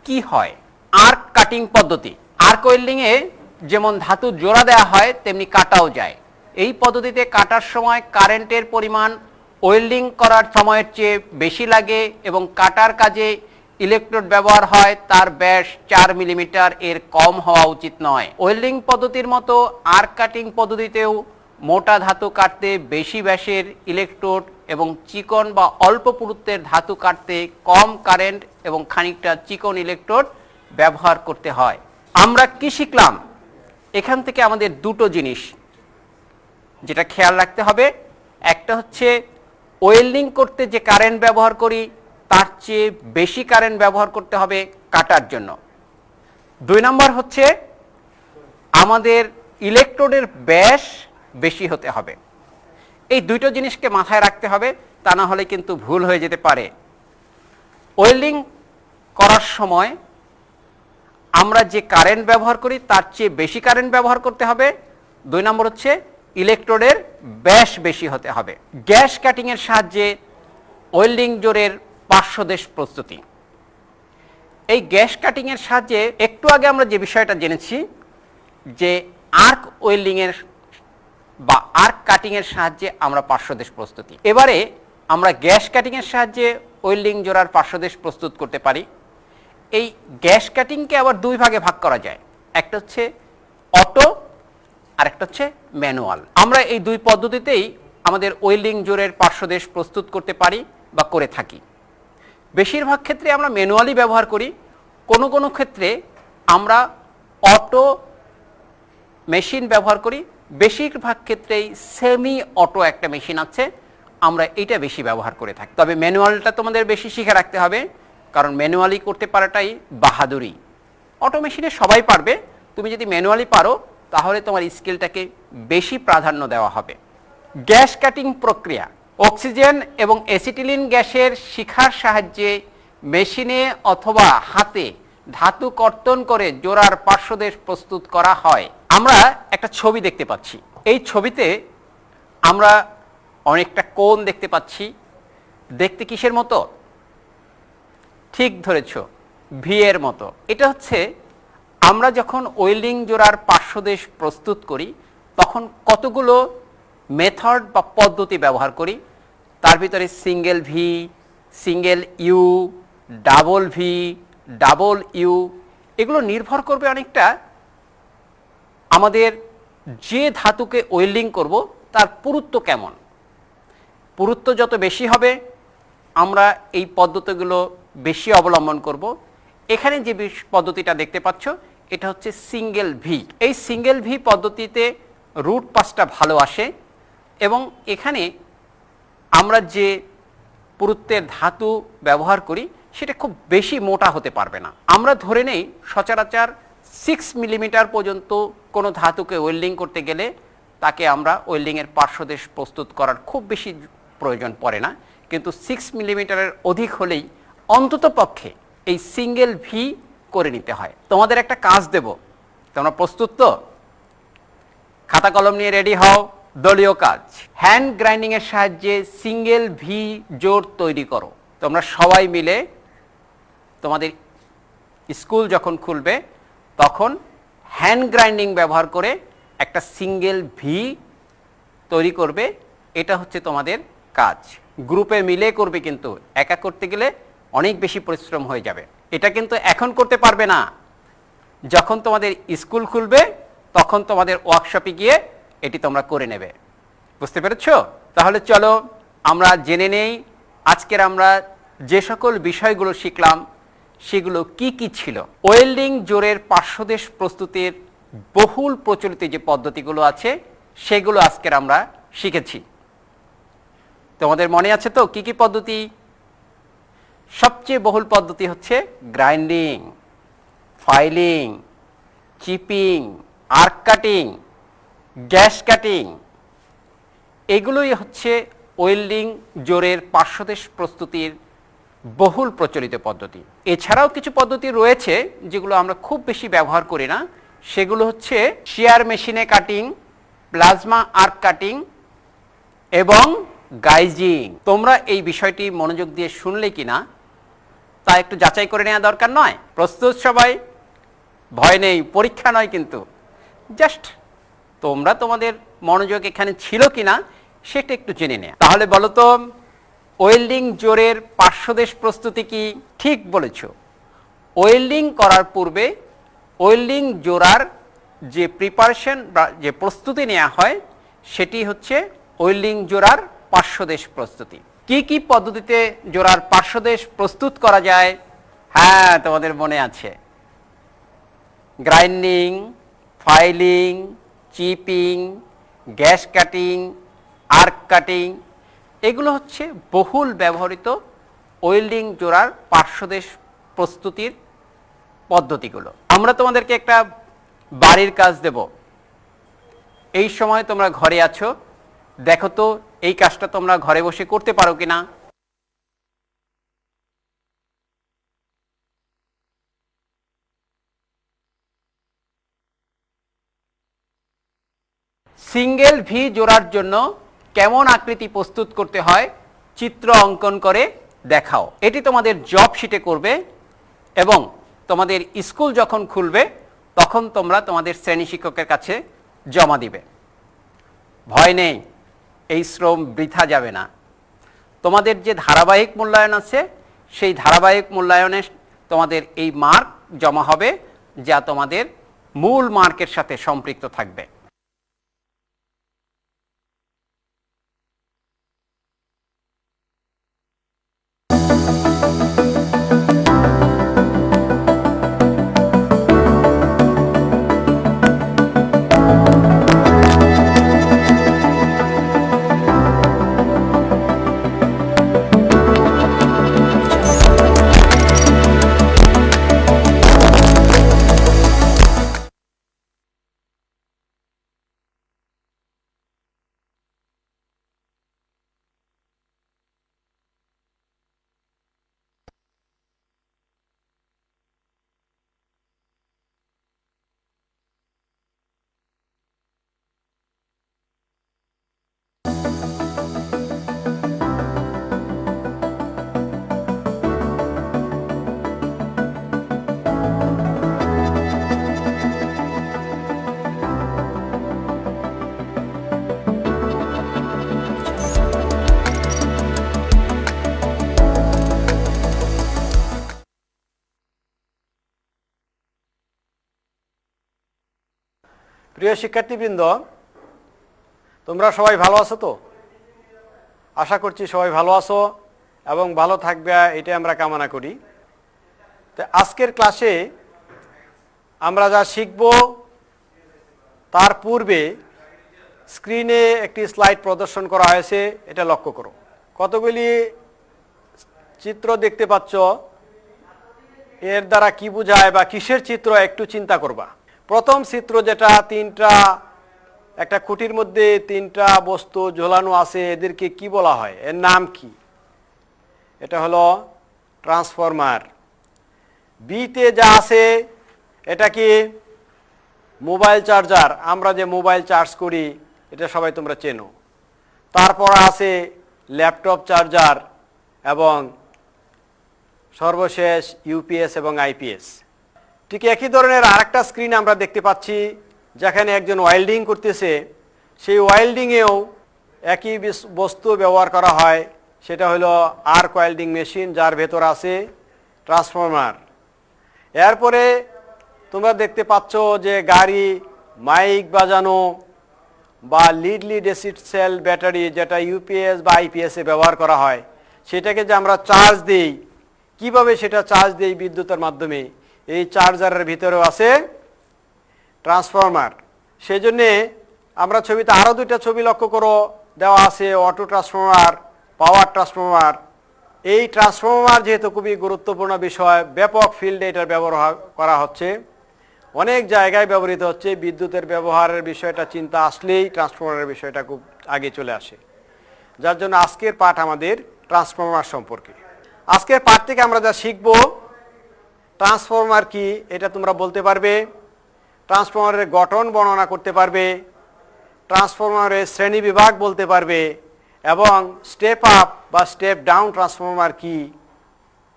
কি হয়। আর্ক কাটিং পদ্ধতি। আর্ক ওয়েল্ডিংয়ে যেমন ধাতু জোড়া দেওয়া হয়, তেমনি কাটাও যায়। এই পদ্ধতিতে কাটার সময় কারেন্টের পরিমাণ ওয়েল্ডিং করার সময়ের চেয়ে বেশি লাগে এবং কাটার কাজে ইলেকট্রোড ব্যবহার হয়, তার ব্যাস 4 মিলিমিটার এর কম হওয়া উচিত নয়। ওয়েল্ডিং পদ্ধতির মতো আর্ক কাটিং পদ্ধতিতেও মোটা ধাতু কাটতে বেশি ব্যাসের ইলেকট্রোড এবং চিকন বা অল্প পুরুত্বের ধাতু কাটতে কম কারেন্ট এবং খানিকটা চিকন ইলেকট্রোড ব্যবহার করতে হয়। আমরা কি শিখলাম? এখান থেকে আমাদের দুটো জিনিস যেটা খেয়াল রাখতে হবে, একটা হচ্ছে ওয়েল্ডিং করতে যে কারেন্ট ব্যবহার করি, তার চেয়ে বেশি কারেন্ট ব্যবহার করতে হবে কাটার জন্য। 2 নম্বর হচ্ছে আমাদের ইলেকট্রোডের ব্যাস বেশি হতে হবে। এই দুটো জিনিসকে মাথায় রাখতে হবে, তা না হলে কিন্তু ভুল হয়ে যেতে পারে। ওয়েল্ডিং করার সময় আমরা যে কারেন্ট ব্যবহার করি, তার চেয়ে বেশি কারেন্ট ব্যবহার করতে হবে। 2 নম্বর হচ্ছে ইলেকট্রোডের ব্যাস বেশি হতে হবে। গ্যাস কাটিংয়ের সাহায্যে ওয়েল্ডিং জোরের পার্শ্বদেশ প্রস্তুতি। এই গ্যাস কাটিংয়ের সাহায্যে একটু আগে আমরা যে বিষয়টা জেনেছি, যে আর্ক ওয়েল্ডিংয়ের বা আর্ক কাটিংয়ের সাহায্যে আমরা পার্শ্বদেশ প্রস্তুতি। এবারে আমরা গ্যাস কাটিংয়ের সাহায্যে ওয়েল্ডিং জোড়ার পার্শ্বদেশ প্রস্তুত করতে পারি। এই গ্যাস কাটিংকে আবার 2 ভাগে ভাগ করা যায়, একটা হচ্ছে অটো আর একটা হচ্ছে ম্যানুয়াল। আমরা এই 2 পদ্ধতিতেই আমাদের ওয়েল্ডিং জোরের পার্শ্বদেশ প্রস্তুত করতে পারি বা করে থাকি। বেশিরভাগ ক্ষেত্রে আমরা ম্যানুয়ালি ব্যবহার করি, কোনো কোনো ক্ষেত্রে আমরা অটো মেশিন ব্যবহার করি। বেশিরভাগ ক্ষেত্রেই সেমি অটো একটা মেশিন আছে, আমরা এটা বেশি ব্যবহার করে থাকি। তবে ম্যানুয়ালটা তোমাদের বেশি শিখে রাখতে হবে, কারণ ম্যানুয়ালি করতে পারাটাই বাহাদুরি। অটো মেশিনে সবাই পারবে, তুমি যদি ম্যানুয়ালি পারো তাহলে তোমার স্কিলটাকে বেশি প্রাধান্য দেওয়া হবে। গ্যাস কাটিং প্রক্রিয়া। অক্সিজেন এবং অ্যাসিটিলিন গ্যাসের শিখার সাহায্যে মেশিনে অথবা হাতে ধাতু কর্তন করে জোড়ার পার্শ্বদেশ প্রস্তুত করা হয়। আমরা একটা ছবি দেখতে পাচ্ছি। এই ছবিতে আমরা অনেকটা কোণ দেখতে পাচ্ছি। দেখতে কিসের মতো? ঠিক ধরেছ, ভি এর মতো। এটা হচ্ছে আমরা যখন ওয়েল্ডিং জোড়ার পার্শ্বদেশ প্রস্তুত করি, তখন কতগুলো মেথড বা পদ্ধতি ব্যবহার করি। তার ভিতরে single V, single U, double V, double U, এগুলো নির্ভর করবে অনেকটা আমাদের যে ধাতুকে ওয়েল্ডিং করব তার পুরুত্ব কেমন। পুরুত্ব যত বেশি হবে, আমরা এই পদ্ধতিগুলো বেশি অবলম্বন করব। এখানে যে পদ্ধতিটা দেখতে পাচ্ছ, এটা হচ্ছে সিঙ্গেল ভি। এই সিঙ্গেল ভি পদ্ধতিতে রুট পাসটা ভালো আসে এবং এখানে আমরা যে পুরুত্বের ধাতু ব্যবহার করি সেটা খুব বেশি মোটা হতে পারবে না। আমরা ধরে নেই সচরাচর 6 মিলিমিটার পর্যন্ত কোনো ধাতুকে ওয়েল্ডিং করতে গেলে তাকে আমরা ওয়েল্ডিংয়ের পার্শ্বদেশ প্রস্তুত করার খুব বেশি প্রয়োজন পড়ে না, কিন্তু 6 মিলিমিটারের অধিক হলেই অন্তত পক্ষে এই সিঙ্গেল ভি করে নিতে হয়। তোমাদের একটা কাজ দেব, তোমরা প্রস্তুত তো? খাতা কলম নিয়ে রেডি হও। দলীয় কাজ, হ্যান্ড গ্রাইন্ডিং এর সাহায্যে সিঙ্গেল ভি জোড় তৈরি করো। তোমরা সবাই মিলে তোমাদের স্কুল যখন খুলবে তখন হ্যান্ড গ্রাইন্ডিং ব্যবহার করে একটা সিঙ্গেল ভি তৈরি করবে। এটা হচ্ছে তোমাদের কাজ। গ্রুপে মিলে করবে, কিন্তু একা করতে গেলে অনেক বেশি পরিশ্রম হয়ে যাবে। এটা কিন্তু এখন করতে পারবে না, যখন তোমাদের স্কুল খুলবে তখন তোমাদের ওয়ার্কশপে গিয়ে এটি তোমরা করে নেবে। বুঝতে পেরেছো? তাহলে চলো আমরা জেনে নেই আজকের আমরা যে সকল বিষয়গুলো শিখলাম সেগুলো কি কি ছিল। ওয়েল্ডিং জোড়ের পার্শ্বদেশ প্রস্তুতির বহুল প্রচলিত যে পদ্ধতিগুলো আছে সেগুলো আজকের আমরা শিখেছি। তোমাদের মনে আছে তো কি কি পদ্ধতি? সবচেয়ে বহুল পদ্ধতি হচ্ছে grinding, filing, chipping, arc cutting, gas cutting. এগুলোই হচ্ছে ওয়েল্ডিং জোড়ের পার্শ্বদেশ প্রস্তুতির বহুল প্রচলিত পদ্ধতি। এছাড়াও কিছু পদ্ধতি রয়েছে যেগুলো আমরা খুব বেশি ব্যবহার করি না, সেগুলো হচ্ছে শিয়ার মেশিনে কাটিং, প্লাজমা আর্ক কাটিং এবং গাইজিং। তোমরা এই বিষয়টি মনোযোগ দিয়ে শুনলে কিনা তা একটু যাচাই করে নেওয়া দরকার নয়? প্রস্তুত সবাই? ভয় নেই, পরীক্ষা নয়, কিন্তু জাস্ট তোমরা তোমাদের মনোযোগ এখানে ছিল কিনা সেটা একটু জেনে নেয়া। তাহলে বলো তো, ওয়েল্ডিং জোড়ের পার্শ্বদেশ প্রস্তুতি কি? ঠিক বলেছ। ওয়েল্ডিং করার পূর্বে ওয়েল্ডিং জোড়ার যে প্রিপারেশন বা যে প্রস্তুতি নেওয়া হয় সেটি হচ্ছে ওয়েল্ডিং জোড়ার পার্শ্বদেশ প্রস্তুতি। কি কি পদ্ধতিতে জোড়ার পার্শ্বদেশ প্রস্তুত করা যায়? হ্যাঁ, তোমাদের মনে আছে, grinding, filing, chipping, gas cutting, arc cutting, এগুলো হচ্ছে বহুল ব্যবহৃত ওয়েল্ডিং জোড়ার পার্শ্বদেশ প্রস্তুতির পদ্ধতিগুলো। আমরা তোমাদেরকে একটা বাড়ির কাজ দেব। এই সময় তোমরা ঘরে আছো, দেখো তো এই কাজটা তোমরা ঘরে বসে করতে পারো কিনা। সিঙ্গেল ভি জোড়ার জন্য কেমন আকৃতি প্রস্তুত করতে হয় চিত্র অঙ্কন করে দেখাও। এটি তোমাদের জব শিটে করবে এবং তোমাদের স্কুল যখন খুলবে তখন তোমরা তোমাদের শ্রেণী শিক্ষকের কাছে জমা দিবে। ভয় নেই, এই শ্রম বৃথা যাবে না। তোমাদের যে ধারাবাহিক মূল্যায়ন আছে সেই ধারাবাহিক মূল্যায়নে তোমাদের এই মার্ক জমা হবে, যা তোমাদের মূল মার্কের সাথে সম্পৃক্ত থাকবে। প্রিয় শিক্ষার্থীবৃন্দ, তোমরা সবাই ভালো আছো তো? আশা করছি সবাই ভালো আছো এবং ভালো থাকবে, এটাই আমরা কামনা করি। তো আজকের ক্লাসে আমরা যা শিখব তার পূর্বে স্ক্রিনে একটি স্লাইড প্রদর্শন করা হয়েছে, এটা লক্ষ্য করো। কতগুলি চিত্র দেখতে পাচ্ছ, এর দ্বারা কি বোঝায় বা কিসের চিত্র একটু চিন্তা করবা। প্রথম চিত্র যেটা, একটা খুঁটির মধ্যে 3টা বস্তু ঝোলানো আছে, এদেরকে কি বলা হয়, এর নাম কি? এটা হলো ট্রান্সফরমার। বিতে যা আছে এটা কি? Mobile charger. আমরা যে মোবাইল চার্জ করি এটা সবাই তোমরা চেনো। তারপর আছে ল্যাপটপ চার্জার এবং সর্বশেষ ইউপিএস এবং আইপিএস। ঠিক একই ধরনের আরেকটা স্ক্রিন আমরা দেখতে পাচ্ছি, যেখানে একজন ওয়েল্ডিং করতেছে। সেই ওয়েল্ডিংয়েও একই বস্তু ব্যবহার করা হয়, সেটা হলো আর্ক ওয়েল্ডিং মেশিন, যার ভেতর আছে ট্রান্সফরমার। এরপরে তোমরা দেখতে পাচ্ছ যে গাড়ি, মাইক বাজানো বা লিড অ্যাসিড সেল ব্যাটারি, যেটা ইউপিএস বা আইপিএসে ব্যবহার করা হয়, সেটাকে যে আমরা চার্জ দিই, কিভাবে সেটা চার্জ দিই? বিদ্যুতের মাধ্যমে। এই চার্জারের ভিতরেও আছে ট্রান্সফরমার। সেই জন্যে আমরা ছবিতে আরও 2টা ছবি লক্ষ্য করো, দেওয়া আছে অটো ট্রান্সফরমার, পাওয়ার ট্রান্সফরমার। এই ট্রান্সফরমার যেহেতু খুবই গুরুত্বপূর্ণ বিষয়, ব্যাপক ফিল্ডে এটার ব্যবহার করা হচ্ছে, অনেক জায়গায় ব্যবহৃত হচ্ছে। বিদ্যুতের ব্যবহারের বিষয়টা চিন্তা আসলেই ট্রান্সফরমারের বিষয়টা খুব আগে চলে আসে। যার জন্য আজকের পাঠ আমাদের ট্রান্সফরমার সম্পর্কে। আজকের পাঠ থেকে আমরা যা শিখব, ট্রান্সফরমার কি এটা তোমরা বলতে পারবে, ট্রান্সফরমারের গঠন বর্ণনা করতে পারবে, ট্রান্সফরমারের শ্রেণী বিভাগ বলতে পারবে, এবং স্টেপ আপ বা স্টেপ ডাউন ট্রান্সফরমার কি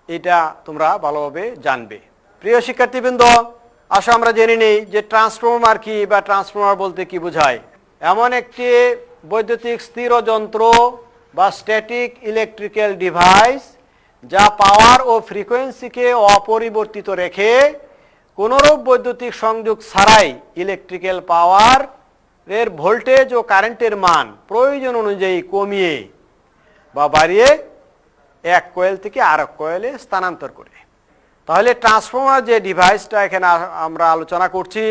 এটা তোমরা ভালোভাবে জানবে। প্রিয় শিক্ষার্থীবৃন্দ, আসো আমরা জেনে নিই যে ট্রান্সফরমার কি বা ট্রান্সফরমার বলতে কি বোঝায়। এমন একটি বৈদ্যুতিক স্থির যন্ত্র বা স্ট্যাটিক ইলেকট্রিক্যাল ডিভাইস, যা পাওয়ার ও ফ্রিকোয়েন্সিকে অপরিবর্তিত রেখে কোনোরূপ বৈদ্যুতিক সংযোগ ছাড়াই ইলেকট্রিক্যাল পাওয়ার এর ভোল্টেজ ও কারেন্টের মান প্রয়োজন অনুযায়ী কমিয়ে বা বাড়িয়ে এক কয়েল থেকে আরেক কয়েলে স্থানান্তর করে। তাহলে ট্রান্সফরমার যে ডিভাইসটা এখানে আমরা আলোচনা করছি,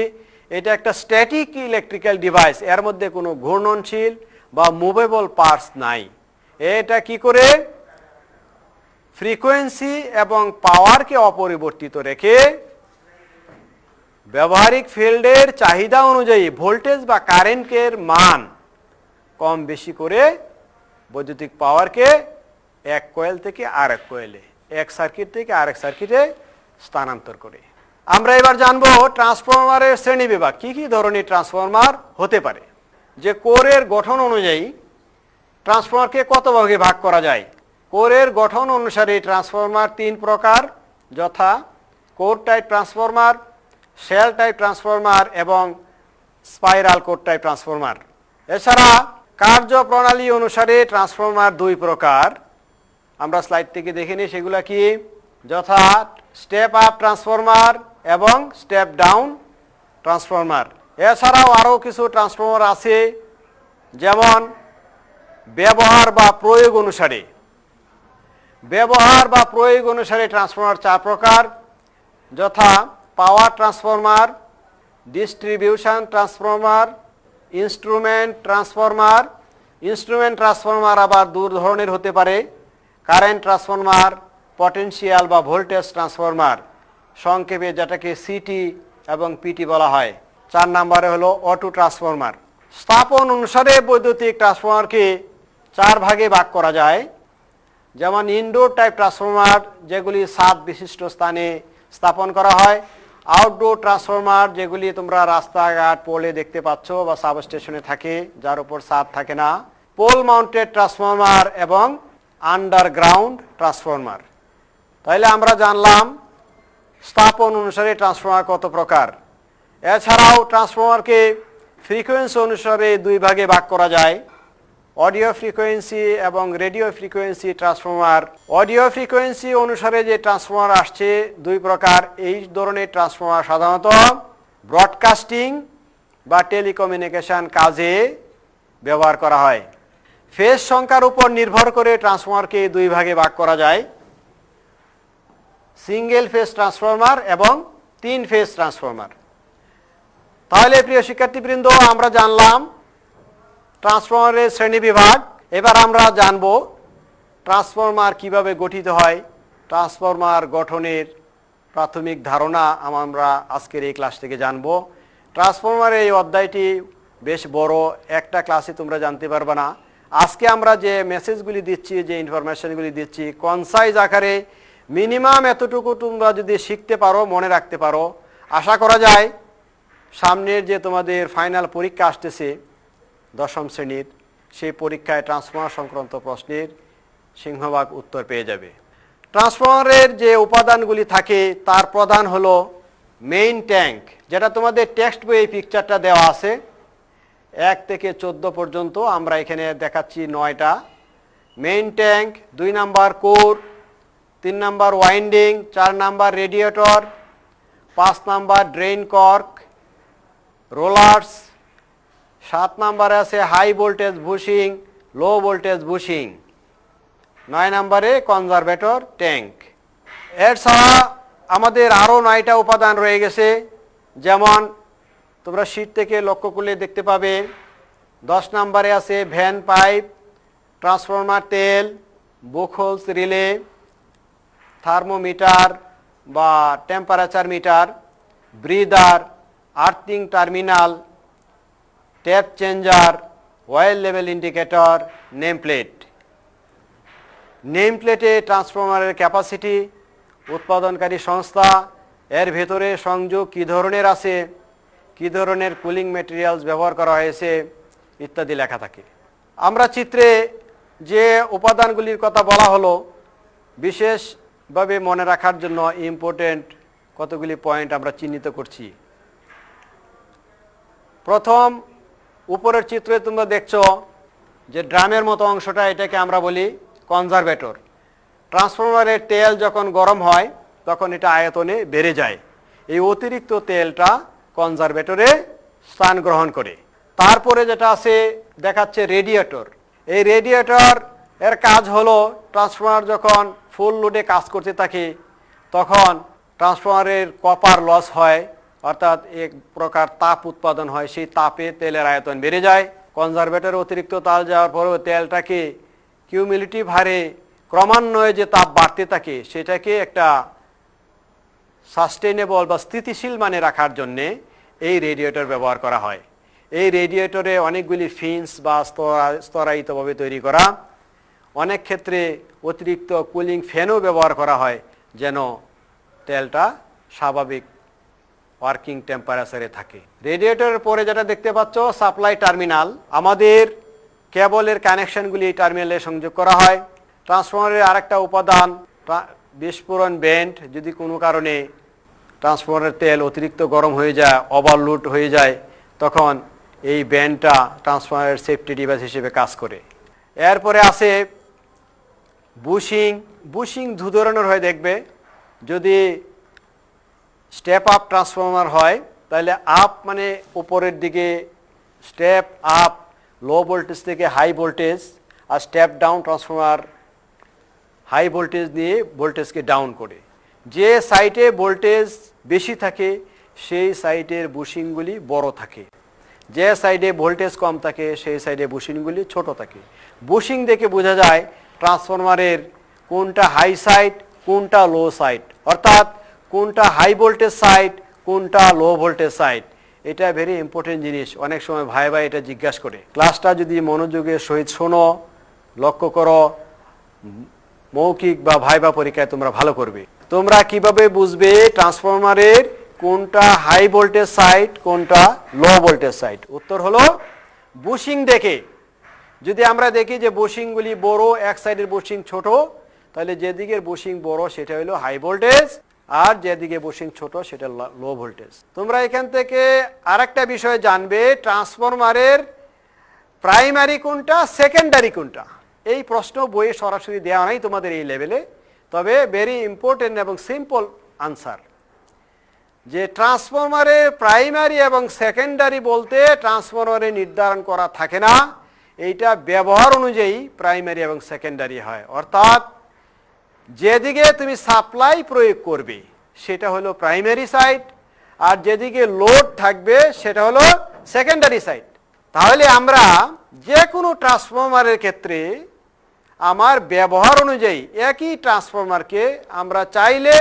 এটা একটা স্ট্যাটিক ইলেকট্রিক্যাল ডিভাইস। এর মধ্যে কোনো ঘূর্ণনশীল বা মুভেবল পার্টস নাই। এটা কি করে? ফ্রিকোয়েন্সি এবং পাওয়ারকে অপরিবর্তিত রেখে ব্যবহারিক ফিল্ডের চাহিদা অনুযায়ী ভোল্টেজ বা কারেন্টের মান কম বেশি করে বৈদ্যুতিক পাওয়ারকে এক কয়েল থেকে আরেক কয়েলে, এক সার্কিট থেকে আরেক সার্কিটে স্থানান্তর করে। আমরা এবার জানবো ট্রান্সফরমারের শ্রেণীবিভাগ, কি কি ধরনের ট্রান্সফরমার হতে পারে। যে কোরের গঠন অনুযায়ী ট্রান্সফরমারকে কত ভাগে ভাগ করা যায়। কোরের গঠন অনুসারে ট্রান্সফরমার 3 প্রকার, যথা core type transformer, shell type transformer এবং স্পাইরাল কোর টাইপ ট্রান্সফরমার। এছাড়া কার্যপ্রণালী অনুসারে ট্রান্সফরমার 2 প্রকার, আমরা স্লাইড থেকে দেখে নিই সেগুলা কি, যথা স্টেপ আপ ট্রান্সফরমার এবং স্টেপ ডাউন ট্রান্সফরমার। এছাড়াও আরও কিছু ট্রান্সফরমার আছে, যেমন ব্যবহার বা প্রয়োগ অনুসারে। ব্যবহার বা প্রয়োগ অনুসারে ট্রান্সফরমার 4 প্রকার, যথা power transformer, distribution transformer, instrument transformer. Instrument transformer আবার 2 ধরনের হতে পারে, কারেন্ট ট্রান্সফরমার, পটেনশিয়াল বা ভোল্টেজ ট্রান্সফরমার, সংক্ষেপে যেটাকে সিটি এবং পিটি বলা হয়। 4 নম্বরে হলো অটো ট্রান্সফরমার। স্থাপন অনুসারে বৈদ্যুতিক ট্রান্সফরমারকে 4 ভাগে ভাগ করা যায়, যেমন ইনডোর টাইপ ট্রান্সফরমার, যেগুলি ছাদ বিশিষ্ট স্থানে স্থাপন করা হয়। আউটডোর ট্রান্সফরমার, যেগুলি তোমরা রাস্তাঘাট পোলে দেখতে পাচ্ছ বা সাবস্টেশনে থাকে, যার উপর ছাদ থাকে না। পোল মাউন্টেড ট্রান্সফরমার এবং আন্ডারগ্রাউন্ড ট্রান্সফরমার। তাইলে আমরা জানলাম স্থাপন অনুসারে ট্রান্সফরমার কত প্রকার। এছাড়াও ট্রান্সফরমারকে ফ্রিকোয়েন্সি অনুসারে 2 ভাগে ভাগ করা যায়, অডিও ফ্রিকোয়েন্সি এবং radio frequency transformer. Audio frequency অনুসারে যে ট্রান্সফরমার আসছে 2 প্রকার। এই ধরনের ট্রান্সফরমার সাধারণত ব্রডকাস্টিং বা টেলিকমিউনিকেশন কাজে ব্যবহার করা হয়। ফেজ সংখ্যার উপর নির্ভর করে ট্রান্সফরমারকে 2 ভাগে ভাগ করা যায়, সিঙ্গেল ফেজ ট্রান্সফরমার এবং 3 ফেজ ট্রান্সফরমার। তাহলে প্রিয় শিক্ষার্থীবৃন্দ, আমরা জানলাম ট্রান্সফরমারের শ্রেণীবিভাগ। এবার আমরা জানব ট্রান্সফরমার কিভাবে গঠিত হয়, ট্রান্সফরমার গঠনের প্রাথমিক ধারণা আমরা আজকের এই ক্লাস থেকে জানব। ট্রান্সফরমারের এই অধ্যায়টি বেশ বড়, একটা ক্লাসে তোমরা জানতে পারবে না। আজকে আমরা যে মেসেজগুলি দিচ্ছি, যে ইনফরমেশনগুলি দিচ্ছি, কনসাইজ আকারে মিনিমাম এতটুকু তোমরা যদি শিখতে পারো, মনে রাখতে পারো, আশা করা যায় সামনের যে তোমাদের ফাইনাল পরীক্ষা আসতেছে 10ম শ্রেণীর, সেই পরীক্ষায় ট্রান্সফরমার সংক্রান্ত প্রশ্নের সিংহভাগ উত্তর পেয়ে যাবে। ট্রান্সফরমারের যে উপাদানগুলি থাকে তার প্রধান হলো মেইন ট্যাঙ্ক, যেটা তোমাদের টেক্সট বইয়ে পিকচারটা দেওয়া আছে 1 থেকে 14 পর্যন্ত। আমরা এখানে দেখাচ্ছি 9টা। Main tank, 2 number core, 3 number winding, 4 number radiator, 5 number drain cork, rollers, 7 নাম্বারে আছে high voltage bushing, low voltage bushing, 9 নাম্বারে কনজারভেটর ট্যাঙ্ক। এছাড়া আমাদের আরও 9টা উপাদান রয়ে গেছে, যেমন তোমরা শীট থেকে লক্ষ্য করলে দেখতে পাবে 10 নাম্বারে আছে ভ্যান পাইপ, ট্রান্সফরমার তেল, বুকহোলস রিলে, থার্মোমিটার বা temperature metre, breather, earthing terminal, tap changer, oil level indicator, name plate. Name প্লেটে ট্রান্সফরমারের ক্যাপাসিটি, উৎপাদনকারী সংস্থা, এর ভেতরে সংযোগ কী ধরনের আছে, কী ধরনের কুলিং ম্যাটেরিয়ালস ব্যবহার করা হয়েছে ইত্যাদি লেখা থাকে। আমরা চিত্রে যে উপাদানগুলির কথা বলা হলো বিশেষভাবে মনে রাখার জন্য ইম্পর্টেন্ট কতগুলি পয়েন্ট আমরা চিহ্নিত করছি। প্রথম উপরের চিত্রে তোমরা দেখছো যে ড্রামের মতো অংশটা, এটাকে আমরা বলি কনজারভেটর। ট্রান্সফরমারের তেল যখন গরম হয় তখন এটা আয়তনে বেড়ে যায়, এই অতিরিক্ত তেলটা কনজারভেটরে স্থান গ্রহণ করে। তারপরে যেটা আছে দেখাচ্ছে রেডিয়েটর। এই রেডিয়েটর এর কাজ হলো ট্রান্সফরমার যখন ফুল লোডে কাজ করতে থাকে তখন ট্রান্সফরমারের কপার লস হয়, অর্থাৎ এক প্রকার তাপ উৎপাদন হয়, সেই তাপে তেলের আয়তন বেড়ে যায়। কনজারভেটরে অতিরিক্ত তাপ যাওয়ার পরেও তেলটাকে কিউমুলেটিভ হারে ক্রমান্বয়ে যে তাপ বাড়তে থাকে সেটাকে একটা সাস্টেইনেবল বা স্থিতিশীল মানে রাখার জন্যে এই রেডিয়েটর ব্যবহার করা হয়। এই রেডিয়েটরে অনেকগুলি ফিন্স বা স্তরায়িতভাবে তৈরি করা, অনেক ক্ষেত্রে অতিরিক্ত কুলিং ফ্যানও ব্যবহার করা হয় যেন তেলটা স্বাভাবিক ওয়ার্কিং টেম্পারেচারে থাকে। রেডিয়েটরের পরে যেটা দেখতে পাচ্ছ সাপ্লাই টার্মিনাল, আমাদের কেবলের কানেকশনগুলি এই টার্মিনালে সংযোগ করা হয়। ট্রান্সফরমারের আরেকটা উপাদান বিস্ফোরণ বেন্ড, যদি কোনো কারণে ট্রান্সফরমারের তেল অতিরিক্ত গরম হয়ে যায়, ওভারলোড হয়ে যায়, তখন এই বেন্ডটা ট্রান্সফরমারের সেফটি ডিভাইস হিসেবে কাজ করে। এরপরে আছে বুশিং। বুশিং দু ধরনের হয় দেখবে, যদি স্টেপ আপ ট্রান্সফরমার হয় তাহলে আপ মানে উপরের দিকে স্টেপ আপ, লো ভোল্টেজ থেকে হাই ভোল্টেজ, আর step down transformer high voltage নিয়ে ভোল্টেজকে ডাউন করে। যে সাইটে ভোল্টেজ বেশি থাকে সেই সাইটের বুশিংগুলি বড় থাকে, যে সাইডে ভোল্টেজ কম থাকে সেই সাইডে বুশিংগুলি ছোট থাকে। বুশিং দেখে বোঝা যায় ট্রান্সফরমারের কোনটা হাই সাইড কোনটা লো সাইড, অর্থাৎ কোনটা হাই ভোল্টেজ সাইড কোনটা লো ভোল্টেজ সাইড। এটা ভেরি ইম্পর্টেন্ট জিনিস, অনেক সময় ভাই ভাই এটা জিজ্ঞাসা করে। ক্লাসটা যদি মনোযোগের সহিত শোনো, লক্ষ্য করো, মৌখিক বা ভাইবা পরীক্ষায় তোমরা ভালো করবে। তোমরা কিভাবে বুঝবে ট্রান্সফরমারের কোনটা হাই ভোল্টেজ সাইড কোনটা লো ভোল্টেজ সাইড? উত্তর হলো বুশিং দেখে। যদি আমরা দেখি যে বুশিংগুলি বড়, এক সাইডের বুশিং ছোট, তাহলে যেদিকের বুশিং বড় সেটা হলো হাই ভোল্টেজ, আর যেদিকে বুশিং ছোট সেটা লো ভোল্টেজ। তোমরা এখান থেকে আরেকটা বিষয় জানবে, ট্রান্সফরমারের প্রাইমারি কোনটা সেকেন্ডারি কোনটা। এই প্রশ্ন বইয়ে সরাসরি দেওয়া নাই তোমাদের এই লেভেলে, তবে ভেরি ইম্পর্টেন্ট এবং সিম্পল আনসার, যে ট্রান্সফরমারের প্রাইমারি এবং সেকেন্ডারি বলতে ট্রান্সফরমারে নির্ধারণ করা থাকে না, এইটা ব্যবহার অনুযায়ী প্রাইমারি এবং সেকেন্ডারি হয়। অর্থাৎ যেদিকে তুমি সাপ্লাই প্রয়োগ করবে সেটা হলো প্রাইমারি সাইড, আর যেদিকে লোড থাকবে সেটা হলো সেকেন্ডারি সাইড। তাহলে আমরা যে কোনো ট্রান্সফরমারের ক্ষেত্রে আমার ব্যবহার অনুযায়ী একই ট্রান্সফরমারকে আমরা চাইলে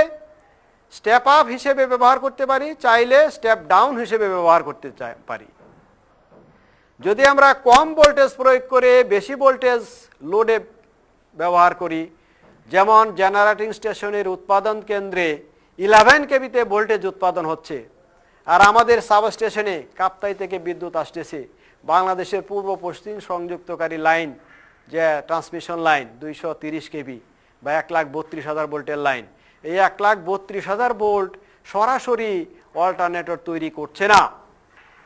স্টেপ আপ হিসেবে ব্যবহার করতে পারি, চাইলে স্টেপ ডাউন হিসেবে ব্যবহার করতে পারি। যদি আমরা কম ভোল্টেজ প্রয়োগ করে বেশি ভোল্টেজ লোডে ব্যবহার করি, যেমন জেনারেটিং স্টেশনের উৎপাদন কেন্দ্রে 11 কেভিতে ভোল্টেজ উৎপাদন হচ্ছে, আর আমাদের সাবস্টেশনে কাপ্তাই থেকে বিদ্যুৎ আসতেছে, বাংলাদেশের পূর্ব পশ্চিম সংযুক্তকারী লাইন যে ট্রান্সমিশন লাইন 230 কেভি বা 1,32,000 ভোল্টের লাইন, এই 1,32,000 ভোল্ট সরাসরি অল্টারনেটর তৈরি করছে না।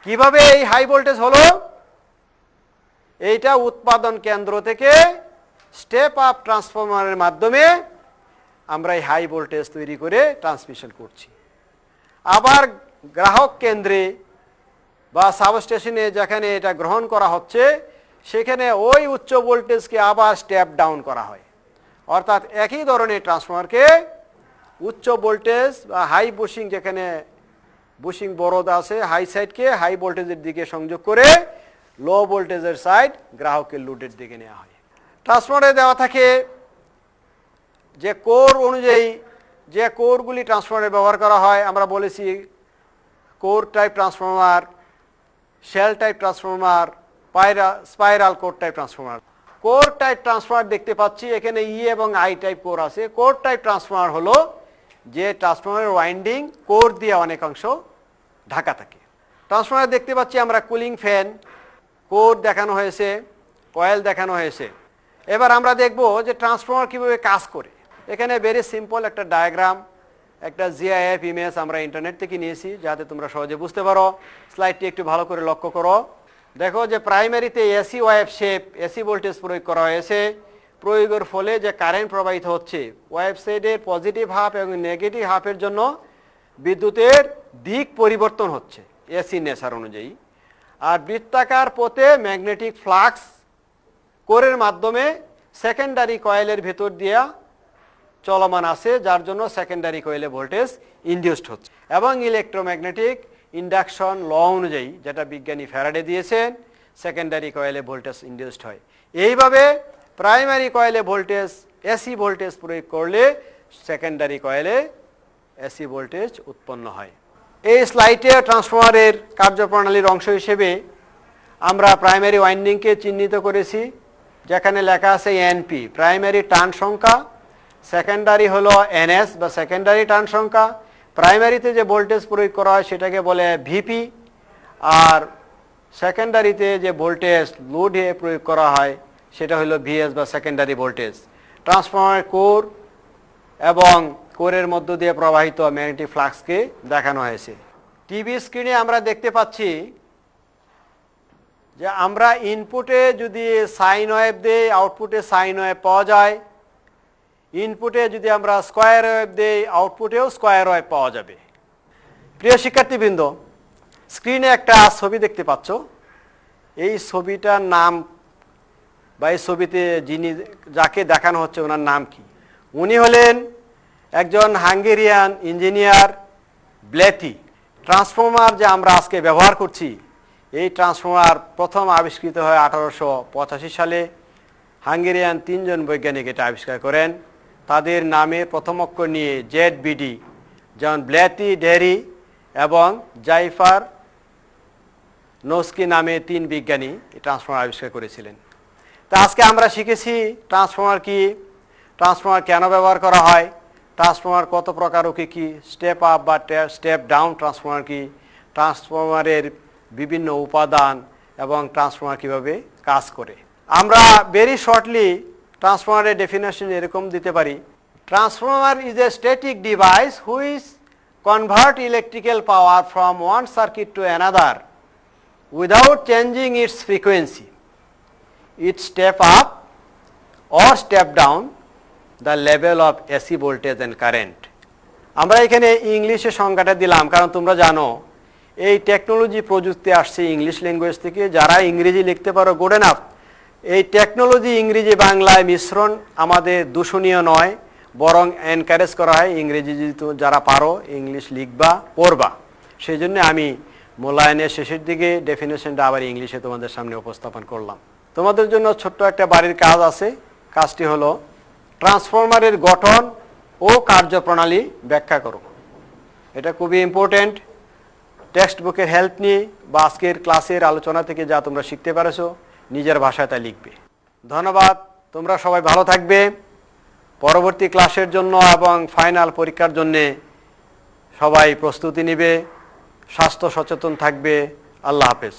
কিভাবে এই হাই ভোল্টেজ হলো? এইটা উৎপাদন কেন্দ্র থেকে স্টেপ আপ ট্রান্সফরমারের মাধ্যমে আমরা এই হাই ভোল্টেজ তৈরি করে ট্রান্সমিশন করছি। আবার গ্রাহক কেন্দ্রে বা সাবস্টেশনে যেখানে এটা গ্রহণ করা হচ্ছে, সেখানে ওই উচ্চ ভোল্টেজকে আবার স্টেপ ডাউন করা হয়। অর্থাৎ একই ধরনের ট্রান্সফরমারকে উচ্চ ভোল্টেজ বা হাই বুশিং, যেখানে বুশিং বড় আছে, হাই সাইডকে হাই ভোল্টেজের দিকে সংযোগ করে লো ভোল্টেজের সাইড গ্রাহকের লোডের দিকে নেওয়া হয়। ট্রান্সফরমারে দেওয়া থাকে যে কোর অনুযায়ী, যে কোরগুলি ট্রান্সফরমারে ব্যবহার করা হয়, আমরা বলেছি core type transformer, shell type transformer, spiral core type transformer. Core type transformer দেখতে পাচ্ছি এখানে ই এবং আই টাইপ কোর আছে। কোর টাইপ ট্রান্সফরমার হলো যে ট্রান্সফরমারের ওয়াইন্ডিং কোর দিয়ে অনেকাংশ ঢাকা থাকে। ট্রান্সফরমার দেখতে পাচ্ছি আমরা কুলিং ফ্যান, কোর দেখানো হয়েছে, কয়েল দেখানো হয়েছে। এবার আমরা দেখব যে ট্রান্সফরমার কীভাবে কাজ করে। এখানে ভেরি সিম্পল একটা ডায়াগ্রাম, একটা জিআইএফ ইমেজ আমরা ইন্টারনেট থেকে নিয়েছি যাতে তোমরা সহজে বুঝতে পারো। স্লাইডটি একটু ভালো করে লক্ষ্য করো। দেখো যে প্রাইমারিতে AC wave shape, AC voltage প্রয়োগ করা হয়েছে। প্রয়োগের ফলে যে কারেন্ট প্রবাহিত হচ্ছে, ওয়েভ সাইডের পজিটিভ হাফ এবং নেগেটিভ হাফের জন্য বিদ্যুতের দিক পরিবর্তন হচ্ছে এসি নেচার অনুযায়ী। আর বৃত্তাকার পথে ম্যাগনেটিক ফ্লাক্স কোরের মাধ্যমে সেকেন্ডারি কয়েলের ভেতর দিয়া চলমান আছে, যার জন্য সেকেন্ডারি কয়েলে ভোল্টেজ ইনডিউসড হচ্ছে। এবং ইলেকট্রোম্যাগনেটিক ইন্ডাকশন ল অনুযায়ী, যেটা বিজ্ঞানী ফ্যারাডে দিয়েছেন, সেকেন্ডারি কয়েলে ভোল্টেজ ইনডিউসড হয়। এইভাবে প্রাইমারি কয়েলে ভোল্টেজ এসি ভোল্টেজ প্রয়োগ করলে সেকেন্ডারি কয়েলে এসি ভোল্টেজ উৎপন্ন হয়। এই স্লাইডে ট্রান্সফরমারের কার্যপ্রণালীর অংশ হিসেবে আমরা প্রাইমারি ওয়াইন্ডিংকে চিহ্নিত করেছি, যেখানে লেখা আছে এনপি প্রাইমারি টার্ন সংখ্যা, সেকেন্ডারি হলো এনএস বা সেকেন্ডারি টার্ন সংখ্যা। প্রাইমারিতে যে ভোল্টেজ প্রয়োগ করা হয় সেটাকে বলে ভিপি, আর সেকেন্ডারিতে যে ভোল্টেজ লোডে প্রয়োগ করা হয় সেটা হলো ভিএস বা সেকেন্ডারি ভোল্টেজ। ট্রান্সফরমারের কোর এবং কোরের মধ্য দিয়ে প্রবাহিত ম্যাগনেটিক ফ্লাক্সকে দেখানো হয়েছে। টিভি স্ক্রিনে আমরা দেখতে পাচ্ছি যে আমরা ইনপুটে যদি সাইন ওয়েভ দিই, আউটপুটে সাইন ওয়েভ পাওয়া যায়। ইনপুটে যদি আমরা স্কোয়ার ওয়েভ দিই, আউটপুটেও স্কোয়ার ওয়েভ পাওয়া যাবে। প্রিয় শিক্ষার্থীবৃন্দ, স্ক্রিনে একটা ছবি দেখতে পাচ্ছ। এই ছবিটার নাম বা এই ছবিতে যাকে দেখানো হচ্ছে ওনার নাম কি? উনি হলেন একজন হাঙ্গেরিয়ান ইঞ্জিনিয়ার ব্লেথি। ট্রান্সফরমার যে আমরা আজকে ব্যবহার করছি, এই ট্রান্সফরমার প্রথম আবিষ্কৃত হয় 1885 সালে। হাঙ্গেরিয়ান 3 জন বৈজ্ঞানিক এটা আবিষ্কার করেন। তাদের নামে প্রথম অক্ষর নিয়ে ZBD, যেমন ব্লেথি, ডেরি এবং জাইফার নোস্কি নামে 3 বিজ্ঞানী এই ট্রান্সফরমার আবিষ্কার করেছিলেন। তা আজকে আমরা শিখেছি ট্রান্সফরমার কি, ট্রান্সফরমার কেন ব্যবহার করা হয়, ট্রান্সফরমার কত প্রকার ও কী, স্টেপ আপ বা স্টেপ ডাউন ট্রান্সফরমার কি, ট্রান্সফরমারের বিভিন্ন উপাদান এবং ট্রান্সফরমার কীভাবে কাজ করে। আমরা ভেরি শর্টলি ট্রান্সফরমারের ডেফিনেশন এরকম দিতে পারি: transformer is a static device which convert electrical power from one circuit to another without changing it's frequency, it step up or step down the level of AC voltage and current. আমরা এখানে ইংলিশে সংজ্ঞাটা দিলাম কারণ তোমরা জানো এই technology প্রযুক্তি আসছে ইংলিশ ল্যাঙ্গুয়েজ থেকে। যারা ইংরেজি লিখতে পারো গুড এনাফ। এই টেকনোলজি ইংরেজি বাংলায় মিশ্রণ আমাদের দূষণীয় নয়, বরং এনকারেজ করা হয়। ইংরেজি যদি যারা পারো ইংলিশ লিখবা, পড়বা। সেই জন্য আমি মূল্যায়নের শেষের দিকে ডেফিনেশনটা আবার ইংলিশে তোমাদের সামনে উপস্থাপন করলাম। তোমাদের জন্য ছোট্ট একটা বাড়ির কাজ আছে। কাজটি হলো ট্রান্সফরমারের গঠন ও কার্যপ্রণালী ব্যাখ্যা করো। এটা খুবই ইম্পর্টেন্ট। টেক্সট বুকের হেল্প নিয়ে বা আজকের ক্লাসের আলোচনা থেকে যা তোমরা শিখতে পারছো নিজের ভাষায় তা লিখবে। ধন্যবাদ। তোমরা সবাই ভালো থাকবে। পরবর্তী ক্লাসের জন্য এবং ফাইনাল পরীক্ষার জন্যে সবাই প্রস্তুতি নেবে, স্বাস্থ্য সচেতন থাকবে। আল্লাহ হাফেজ।